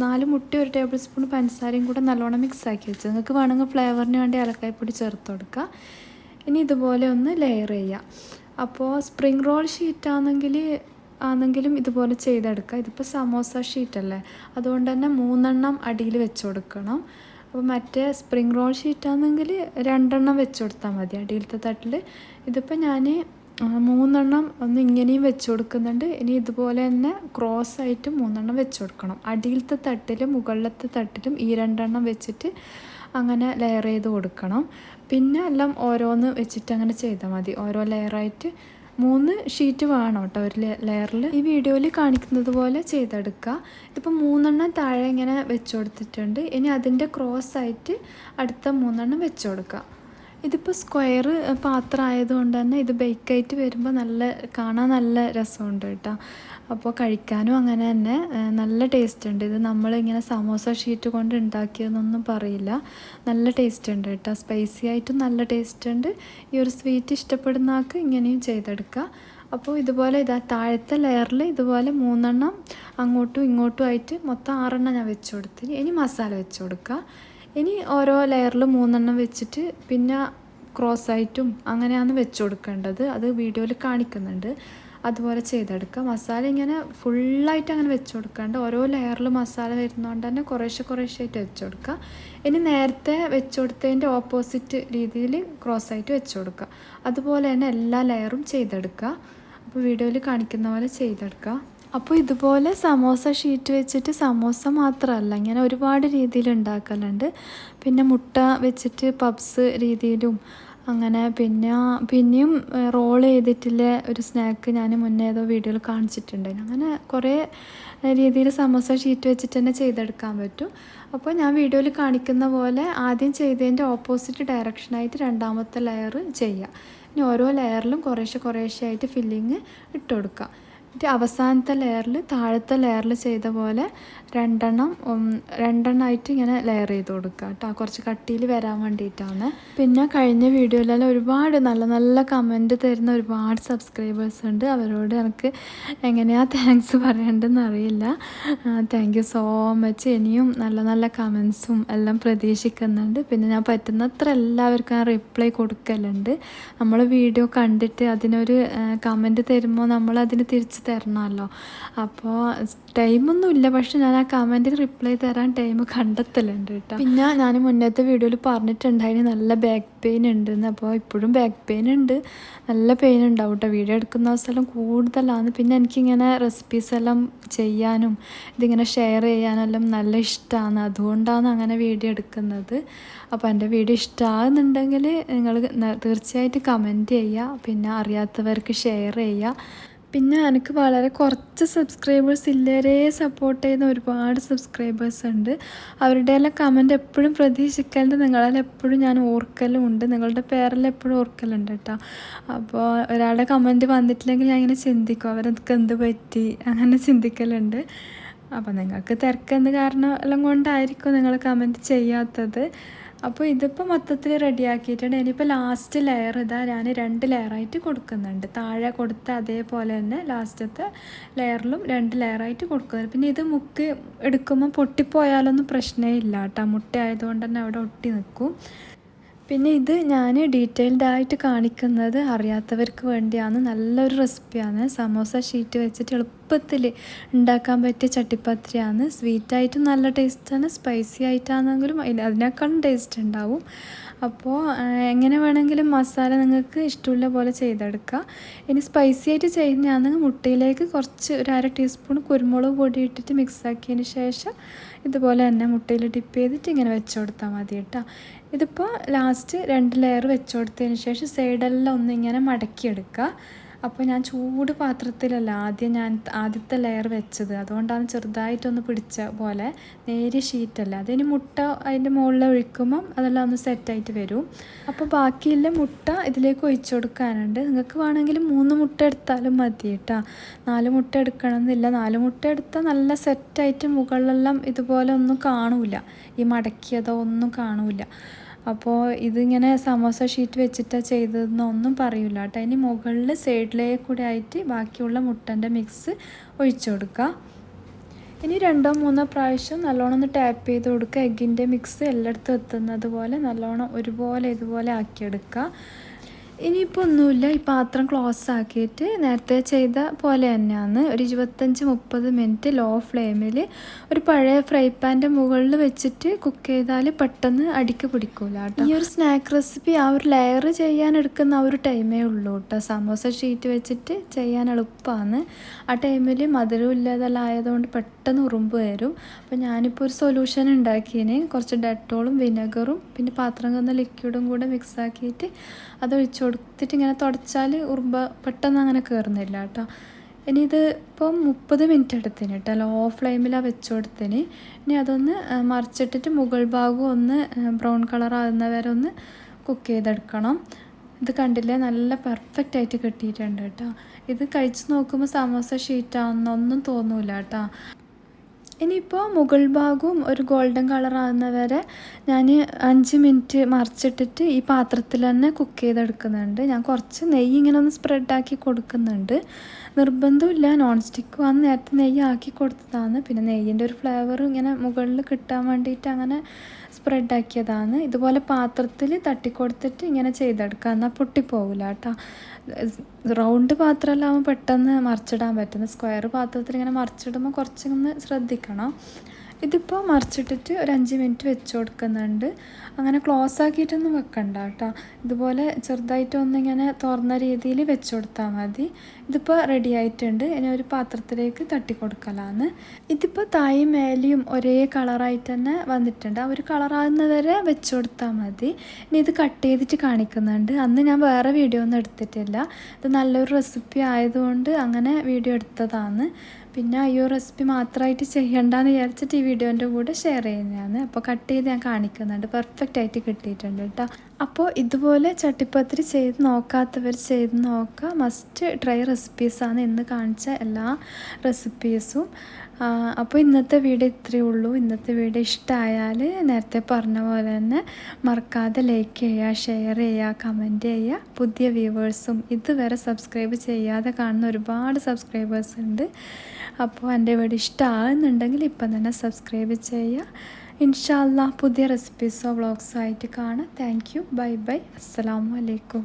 4 മുട്ടയും 1 ടേബിൾ സ്പൂൺ പഞ്ചസാരയും കൂടെ നല്ലോണം മിക്സാക്കി വെച്ചത്. നിങ്ങൾക്ക് വേണമെങ്കിൽ ഫ്ലേവറിന് വേണ്ടി ഏലക്കായ്പ്പൊടി ചേർത്ത് കൊടുക്കുക. ഇനി ഇതുപോലെ ഒന്ന് ലെയർ ചെയ്യുക. അപ്പോൾ സ്പ്രിംഗ് റോൾ ഷീറ്റാണെങ്കിലും ഇതുപോലെ ചെയ്തെടുക്കുക. ഇതിപ്പോൾ സമോസ ഷീറ്റല്ലേ, അതുകൊണ്ട് തന്നെ 3 എണ്ണം അടിയിൽ വെച്ച് കൊടുക്കണം. അപ്പോൾ മറ്റേ സ്പ്രിംഗ് റോൾ ഷീറ്റാണെങ്കിൽ 2 എണ്ണം വെച്ച് കൊടുത്താൽ മതി അടിയിലത്തെ തട്ടിൽ. ഇതിപ്പോൾ ഞാൻ 3 എണ്ണം ഒന്ന് ഇങ്ങനെയും വെച്ച് കൊടുക്കുന്നുണ്ട്. ഇനി ഇതുപോലെ തന്നെ ക്രോസ് ആയിട്ട് 3 എണ്ണം വെച്ച് കൊടുക്കണം. അടിയിലത്തെ തട്ടിലും മുകളിലത്തെ തട്ടിലും ഈ 2 എണ്ണം വെച്ചിട്ട് അങ്ങനെ ലെയർ ചെയ്ത് കൊടുക്കണം. പിന്നെ എല്ലാം ഓരോന്ന് വെച്ചിട്ട് അങ്ങനെ ചെയ്താൽ മതി. ഓരോ ലെയറായിട്ട് 3 ഷീറ്റ് വേണം കേട്ടോ ഒരു ലെയറിൽ. ഈ വീഡിയോയിൽ കാണിക്കുന്നത് പോലെ ചെയ്തെടുക്കുക. ഇതിപ്പോൾ 3 എണ്ണം താഴെ ഇങ്ങനെ വെച്ച് കൊടുത്തിട്ടുണ്ട്. ഇനി അതിൻ്റെ ക്രോസ് ആയിട്ട് അടുത്ത 3 എണ്ണം വെച്ച് കൊടുക്കുക. ഇതിപ്പോൾ സ്ക്വയർ പാത്രം ആയതുകൊണ്ട് തന്നെ ഇത് ബേക്കായിട്ട് വരുമ്പോൾ കാണാൻ നല്ല രസമുണ്ട് കേട്ടോ. അപ്പോൾ കഴിക്കാനും അങ്ങനെ തന്നെ നല്ല ടേസ്റ്റ് ഉണ്ട്. ഇത് നമ്മളിങ്ങനെ സമോസ ഷീറ്റ് കൊണ്ട് ഉണ്ടാക്കിയതെന്നൊന്നും പറയില്ല, നല്ല ടേസ്റ്റ് ഉണ്ട് കേട്ടോ. സ്പൈസി ആയിട്ടും നല്ല ടേസ്റ്റ് ഉണ്ട്. ഈ ഒരു സ്വീറ്റ് ഇഷ്ടപ്പെടുന്ന ആൾക്ക് ഇങ്ങനെയും ചെയ്തെടുക്കുക. അപ്പോൾ ഇതുപോലെ താഴത്തെ ലെയറിൽ ഇതുപോലെ 3 എണ്ണം അങ്ങോട്ടും ഇങ്ങോട്ടും ആയിട്ട് മൊത്തം 6 എണ്ണം ഞാൻ വെച്ച് കൊടുത്തിന്. ഇനി മസാല വെച്ച് കൊടുക്കുക. ഇനി ഓരോ ലെയറിൽ 3 എണ്ണം വെച്ചിട്ട് പിന്നെ ക്രോസ് ആയിട്ടും അങ്ങനെയാണ് വെച്ച് കൊടുക്കേണ്ടത്. അത് വീഡിയോയിൽ കാണിക്കുന്നുണ്ട്. അതുപോലെ ചെയ്തെടുക്കുക. മസാല ഇങ്ങനെ ഫുള്ളായിട്ട് അങ്ങനെ വെച്ച് കൊടുക്കാണ്ട് ഓരോ ലെയറിൽ മസാല വരുന്നതുകൊണ്ട് തന്നെ കുറേശ്ശെ ആയിട്ട് വെച്ച് കൊടുക്കുക. ഇനി നേരത്തെ വെച്ച് കൊടുത്തതിൻ്റെ ഓപ്പോസിറ്റ് രീതിയിൽ ക്രോസ് ആയിട്ട് വെച്ച് കൊടുക്കുക. അതുപോലെ തന്നെ എല്ലാ ലെയറും ചെയ്തെടുക്കുക. അപ്പോൾ വീഡിയോയിൽ കാണിക്കുന്ന പോലെ ചെയ്തെടുക്കുക. അപ്പോൾ ഇതുപോലെ സമോസ ഷീറ്റ് വെച്ചിട്ട് സമോസ മാത്രമല്ല, ഇങ്ങനെ ഒരുപാട് രീതിയിൽ ഉണ്ടാക്കലുണ്ട്. പിന്നെ മുട്ട വെച്ചിട്ട് പബ്സ് രീതിയിലും അങ്ങനെ പിന്നെയും റോൾ ചെയ്തിട്ടുള്ള ഒരു സ്നാക്ക് ഞാൻ മുന്നേ ഏതോ വീഡിയോയിൽ കാണിച്ചിട്ടുണ്ടായിരുന്നു. അങ്ങനെ കുറേ രീതിയിൽ സമോസ ഷീറ്റ് വെച്ചിട്ട് തന്നെ ചെയ്തെടുക്കാൻ പറ്റും. അപ്പോൾ ഞാൻ വീഡിയോയിൽ കാണിക്കുന്ന പോലെ ആദ്യം ചെയ്തതിൻ്റെ ഓപ്പോസിറ്റ് ഡയറക്ഷനായിട്ട് രണ്ടാമത്തെ ലെയർ ചെയ്യുക. ഇനി ഓരോ ലെയറിലും കുറേശ്ശെ ആയിട്ട് ഫില്ലിങ് ഇട്ട് കൊടുക്കുക. അവസാനത്തെ ലെയറിൽ താഴത്തെ ലെയറിൽ ചെയ്ത പോലെ 2 എണ്ണമായിട്ട് ഇങ്ങനെ ലെയർ ചെയ്ത് കൊടുക്കുക കേട്ടോ. കുറച്ച് കട്ടിയിൽ വരാൻ വേണ്ടിയിട്ടാണ്. പിന്നെ കഴിഞ്ഞ വീഡിയോയിലെല്ലാം ഒരുപാട് നല്ല കമൻറ്റ് തരുന്ന ഒരുപാട് സബ്സ്ക്രൈബേഴ്സ് ഉണ്ട്. അവരോട് എനിക്ക് എങ്ങനെയാണ് താങ്ക്സ് പറയേണ്ടതെന്ന് അറിയില്ല. Thank you so much. ഇനിയും നല്ല കമൻസും എല്ലാം പ്രതീക്ഷിക്കുന്നുണ്ട്. പിന്നെ ഞാൻ പറ്റുന്നത്ര എല്ലാവർക്കും ഞാൻ റിപ്ലൈ കൊടുക്കലുണ്ട്. നമ്മൾ വീഡിയോ കണ്ടിട്ട് അതിനൊരു കമൻറ്റ് തരുമ്പോൾ നമ്മളതിന് തിരിച്ച് തരണമല്ലോ. അപ്പോൾ ടൈമൊന്നുമില്ല, പക്ഷെ ഞാൻ ആ കമൻറ്റിന് റിപ്ലൈ തരാൻ ടൈം കണ്ടെത്തലുണ്ട് കേട്ടോ. പിന്നെ ഞാൻ മുന്നത്തെ വീഡിയോയിൽ പറഞ്ഞിട്ടുണ്ടായിന് നല്ല ബാക്ക് പെയിൻ ഉണ്ടെന്ന്. അപ്പോൾ ഇപ്പോഴും ബാക്ക് പെയിൻ ഉണ്ട്, നല്ല പെയിൻ ഉണ്ടാവും കേട്ടോ. വീഡിയോ എടുക്കുന്ന ദിവസം കൂടുതലാണ്. പിന്നെ എനിക്കിങ്ങനെ റെസിപ്പീസ് എല്ലാം ചെയ്യാനും ഇതിങ്ങനെ ഷെയർ ചെയ്യാനെല്ലാം നല്ല ഇഷ്ടമാണ്, അതുകൊണ്ടാണ് അങ്ങനെ വീഡിയോ എടുക്കുന്നത്. അപ്പോൾ എൻ്റെ വീഡിയോ ഇഷ്ടമാകുന്നുണ്ടെങ്കിൽ നിങ്ങൾ തീർച്ചയായിട്ടും കമൻറ്റ് ചെയ്യുക. പിന്നെ അറിയാത്തവർക്ക് ഷെയർ ചെയ്യുക. പിന്നെ എനിക്ക് വളരെ കുറച്ച് സബ്സ്ക്രൈബേഴ്സ് ഇല്ലേരെ സപ്പോർട്ട് ചെയ്യുന്ന ഒരുപാട് സബ്സ്ക്രൈബേഴ്സ് ഉണ്ട്. അവരുടെ എല്ലാം കമൻറ്റ് എപ്പോഴും പ്രതീക്ഷിക്കലുണ്ട്. നിങ്ങളെല്ലാം എപ്പോഴും ഞാൻ ഓർക്കലും ഉണ്ട്, നിങ്ങളുടെ പേരെല്ലാം എപ്പോഴും ഓർക്കലുണ്ട് കേട്ടോ. അപ്പോൾ ഒരാളുടെ കമൻറ്റ് വന്നിട്ടില്ലെങ്കിൽ ഞാൻ ഇങ്ങനെ ചിന്തിക്കും അവർക്ക് എന്ത് പറ്റി, അങ്ങനെ ചിന്തിക്കലുണ്ട്. അപ്പോൾ നിങ്ങൾക്ക് തിരക്കെന്ത് കാരണം എല്ലാം കൊണ്ടായിരിക്കും നിങ്ങൾ കമൻറ്റ് ചെയ്യാത്തത്. അപ്പോൾ ഇതിപ്പോൾ മൊത്തത്തിൽ റെഡിയാക്കിയിട്ടുണ്ട്. ഇനിയിപ്പോൾ ലാസ്റ്റ് ലെയർ ഞാൻ 2 ലെയറായിട്ട് കൊടുക്കുന്നുണ്ട്. താഴെ കൊടുത്ത അതേപോലെ തന്നെ ലാസ്റ്റത്തെ ലെയറിലും 2 ലെയറായിട്ട് കൊടുക്കുന്നുണ്ട്. പിന്നെ ഇത് മുക്ക് എടുക്കുമ്പോൾ പൊട്ടിപ്പോയാലൊന്നും പ്രശ്നമേ ഇല്ല കേട്ടോ. മുട്ട ആയതുകൊണ്ട് തന്നെ അവിടെ ഒട്ടി നിൽക്കും. പിന്നെ ഇത് ഞാൻ ഡീറ്റെയിൽഡ് ആയിട്ട് കാണിക്കുന്നത് അറിയാത്തവർക്ക് വേണ്ടിയാണ്. നല്ലൊരു റെസിപ്പിയാണ്. സമോസ ഷീറ്റ് വെച്ചിട്ട് എളുപ്പത്തിൽ ഉണ്ടാക്കാൻ പറ്റിയ ചട്ടിപ്പത്തിരിയാണ്. സ്വീറ്റായിട്ടും നല്ല ടേസ്റ്റാണ്, സ്പൈസി ആയിട്ടാണെങ്കിലും അതിനേക്കാളും ടേസ്റ്റ് ഉണ്ടാവും. അപ്പോൾ എങ്ങനെ വേണമെങ്കിലും മസാല നിങ്ങൾക്ക് ഇഷ്ടമുള്ള പോലെ ചെയ്തെടുക്കുക. ഇനി സ്പൈസി ആയിട്ട് ചെയ്യുന്നതാണെങ്കിൽ മുട്ടയിലേക്ക് കുറച്ച് ഒരു 1/2 ടീസ്പൂൺ കുരുമുളക് പൊടി ഇട്ടിട്ട് മിക്സാക്കിയതിന് ശേഷം ഇതുപോലെ തന്നെ മുട്ടയിൽ ഡിപ്പ് ചെയ്തിട്ട് ഇങ്ങനെ വെച്ച് കൊടുത്താൽ മതി കേട്ടോ. ഇതിപ്പോൾ ലാസ്റ്റ് 2 ലെയർ വെച്ച് കൊടുത്തതിന് ശേഷം സൈഡെല്ലാം ഒന്നിങ്ങനെ മടക്കിയെടുക്കുക. അപ്പോൾ ഞാൻ ചൂട് പാത്രത്തിലല്ല ആദ്യത്തെ ലെയർ വെച്ചത്, അതുകൊണ്ടാണ് ചെറുതായിട്ടൊന്ന് പിടിച്ച പോലെ. നേരിയ ഷീറ്റല്ല. അതിന് മുട്ട അതിൻ്റെ മുകളിൽ ഒഴിക്കുമ്പം അതെല്ലാം ഒന്ന് സെറ്റായിട്ട് വരും. അപ്പോൾ ബാക്കിയുള്ള മുട്ട ഇതിലേക്ക് ഒഴിച്ചു കൊടുക്കാനുണ്ട്. നിങ്ങൾക്ക് വേണമെങ്കിൽ 3 മുട്ട എടുത്താലും മതി കേട്ടോ. 4 മുട്ട എടുക്കണമെന്നില്ല. 4 മുട്ട എടുത്താൽ നല്ല സെറ്റായിട്ട് മുകളിലെല്ലാം ഇതുപോലെ ഒന്നും കാണൂല, ഈ മടക്കിയതോ ഒന്നും കാണൂല. അപ്പോൾ ഇതിങ്ങനെ സമോസ ഷീറ്റ് വെച്ചിട്ടാണ് ചെയ്തതെന്നൊന്നും പറയില്ല കേട്ടോ. ഇനി മുകളിൽ സൈഡിലേക്ക് കൂടെ ആയിട്ട് ബാക്കിയുള്ള മുട്ടൻ്റെ മിക്സ് ഒഴിച്ചു കൊടുക്കുക. ഇനി 2-3 പ്രാവശ്യം നല്ലോണം ഒന്ന് ടാപ്പ് ചെയ്ത് കൊടുക്കുക. എഗ്ഗിൻ്റെ മിക്സ് എല്ലായിടത്തും എത്തുന്നത് പോലെ നല്ലോണം ഇതുപോലെ ആക്കിയെടുക്കുക. ഇനിയിപ്പോൾ ഒന്നുമില്ല, ഈ പാത്രം ക്ലോസ് ആക്കിയിട്ട് നേരത്തെ ചെയ്ത പോലെ തന്നെയാണ് ഒരു 25-30 മിനിറ്റ് ലോ ഫ്ലെയിമിൽ ഒരു പഴയ ഫ്രൈ പാൻ്റെ മുകളിൽ വെച്ചിട്ട് കുക്ക് ചെയ്താൽ പെട്ടെന്ന് അടിക്ക് പിടിക്കൂല കേട്ടോ. ഈ ഒരു സ്നാക്ക് റെസിപ്പി ആ ഒരു ലെയർ ചെയ്യാൻ എടുക്കുന്ന ആ ഒരു ടൈമേ ഉള്ളൂ കേട്ടോ. സമോസ ഷീറ്റ് വെച്ചിട്ട് ചെയ്യാൻ എളുപ്പമാണ്. ആ ടൈമിൽ മധുരം ഇല്ലാതെല്ലാം ആയതുകൊണ്ട് പെട്ടെന്ന് ഉറുമ്പ് വരും. അപ്പോൾ ഞാനിപ്പോൾ ഒരു സൊല്യൂഷൻ ഉണ്ടാക്കിയതിന് കുറച്ച് ഡെറ്റോളും വിനെഗറും പിന്നെ പാത്രം കന്ന ലിക്വിഡും കൂടെ മിക്സ് ആക്കിയിട്ട് അത് ഒഴിച്ചു കൊടുത്തിട്ട് ഇങ്ങനെ തുടച്ചാൽ ഉറുമ്പ് പെട്ടെന്ന് അങ്ങനെ കയറുന്നില്ല കേട്ടോ. ഇനി ഇത് ഇപ്പം 30 മിനിറ്റ് എടുത്തിന് കേട്ടോ. ലോ ഫ്ലെയിമിലാണ് വെച്ച് കൊടുത്തിന്. ഇനി അതൊന്ന് മറിച്ചിട്ടിട്ട് മുകൾ ഭാഗം ഒന്ന് ബ്രൗൺ കളർ ആകുന്ന വരെ ഒന്ന് കുക്ക് ചെയ്തെടുക്കണം. ഇത് കണ്ടില്ലേ, നല്ല പെർഫെക്റ്റ് ആയിട്ട് കിട്ടിയിട്ടുണ്ട് കേട്ടോ. ഇത് കഴിച്ച് നോക്കുമ്പോൾ സമോസ ഷീറ്റാണെന്നൊന്നും തോന്നൂല കേട്ടോ. ഇനിയിപ്പോൾ മുകൾ ഭാഗവും ഒരു ഗോൾഡൻ കളർ ആകുന്ന വരെ ഞാൻ 5 മിനിറ്റ് മറിച്ചിട്ടിട്ട് ഈ പാത്രത്തിൽ തന്നെ കുക്ക് ചെയ്തെടുക്കുന്നുണ്ട്. ഞാൻ കുറച്ച് നെയ്യ് ഇങ്ങനെ ഒന്ന് സ്പ്രെഡാക്കി കൊടുക്കുന്നുണ്ട്. നിർബന്ധമില്ല, നോൺ സ്റ്റിക്കും അന്ന് നേരത്തെ നെയ്യ് ആക്കി കൊടുത്തതാണ്. പിന്നെ നെയ്യിൻ്റെ ഒരു ഫ്ലേവർ ഇങ്ങനെ മുകളിൽ കിട്ടാൻ വേണ്ടിയിട്ട് അങ്ങനെ സ്പ്രെഡാക്കിയതാണ്. ഇതുപോലെ പാത്രത്തിൽ തട്ടിക്കൊടുത്തിട്ട് ഇങ്ങനെ ചെയ്തെടുക്കുക, എന്നാൽ പൊട്ടിപ്പോവില്ല കേട്ടോ. റൗണ്ട് പാത്രമെല്ലാം പെട്ടെന്ന് മറിച്ചിടാൻ പറ്റുന്ന സ്ക്വയർ പാത്രത്തിൽ ഇങ്ങനെ മറിച്ചിടുമ്പോൾ കുറച്ചൊന്ന് ശ്രദ്ധിക്കണം. ഇതിപ്പോൾ മറിച്ചിട്ടിട്ട് ഒരു 5 മിനിറ്റ് വെച്ച് കൊടുക്കുന്നുണ്ട്. അങ്ങനെ ക്ലോസ് ആക്കിയിട്ടൊന്നും വെക്കണ്ട കേട്ടോ. ഇതുപോലെ ചെറുതായിട്ടൊന്നിങ്ങനെ തുറന്ന രീതിയിൽ വെച്ച് കൊടുത്താൽ മതി. ഇതിപ്പോൾ റെഡി ആയിട്ടുണ്ട്. ഇനി ഒരു പാത്രത്തിലേക്ക് തട്ടി കൊടുക്കലാണ്. ഇതിപ്പോൾ തായും മേലെയും ഒരേ കളറായിട്ട് തന്നെ വന്നിട്ടുണ്ട്. ആ ഒരു കളറാകുന്നവരെ വെച്ച് കൊടുത്താൽ മതി. ഇനി ഇത് കട്ട് ചെയ്തിട്ട് കാണിക്കുന്നുണ്ട്. അന്ന് ഞാൻ വേറെ വീഡിയോ ഒന്നും എടുത്തിട്ടില്ല. ഇത് നല്ലൊരു റെസിപ്പി ആയതുകൊണ്ട് അങ്ങനെ വീഡിയോ എടുത്തതാണ്. പിന്നെ ഈ ഒരു റെസിപ്പി മാത്രമായിട്ട് ചെയ്യണ്ടെന്ന് വിചാരിച്ചിട്ട് ഈ വീഡിയോൻ്റെ കൂടെ ഷെയർ ചെയ്യുന്നതാണ്. അപ്പോൾ കട്ട് ചെയ്ത് ഞാൻ കാണിക്കുന്നുണ്ട്. പെർഫെക്റ്റ് ആയിട്ട് കിട്ടിയിട്ടുണ്ട് കേട്ടോ. അപ്പോൾ ഇതുപോലെ ചട്ടിപ്പത്തിരി ചെയ്ത് നോക്കാത്തവർ ചെയ്ത് നോക്കുക. മസ്റ്റ് ട്രൈ റെസിപ്പീസാണ് ഇന്ന് കാണിച്ച എല്ലാ റെസിപ്പീസും. അപ്പോൾ ഇന്നത്തെ വീഡിയോ ഇത്രയേ ഉള്ളൂ. ഇന്നത്തെ വീഡിയോ ഇഷ്ടമായാൽ നേരത്തെ പറഞ്ഞ പോലെ തന്നെ മറക്കാതെ ലൈക്ക് ചെയ്യുക, ഷെയർ ചെയ്യുക, കമൻറ്റ് ചെയ്യുക. പുതിയ വ്യൂവേഴ്സും ഇതുവരെ സബ്സ്ക്രൈബ് ചെയ്യാതെ കാണുന്ന ഒരുപാട് സബ്സ്ക്രൈബേഴ്സ് ഉണ്ട്. അപ്പോൾ എൻ്റെ വീഡിയോ ഇഷ്ടമാകുന്നുണ്ടെങ്കിൽ ഇപ്പം തന്നെ സബ്സ്ക്രൈബ് ചെയ്യുക. ഇൻഷാ അല്ലാഹ് പുതിയ റെസിപ്പീസോ വ്ളോഗ്സോ ആയിട്ട് കാണാം. Thank you. Bye bye. അസ്സലാമു അലൈക്കും.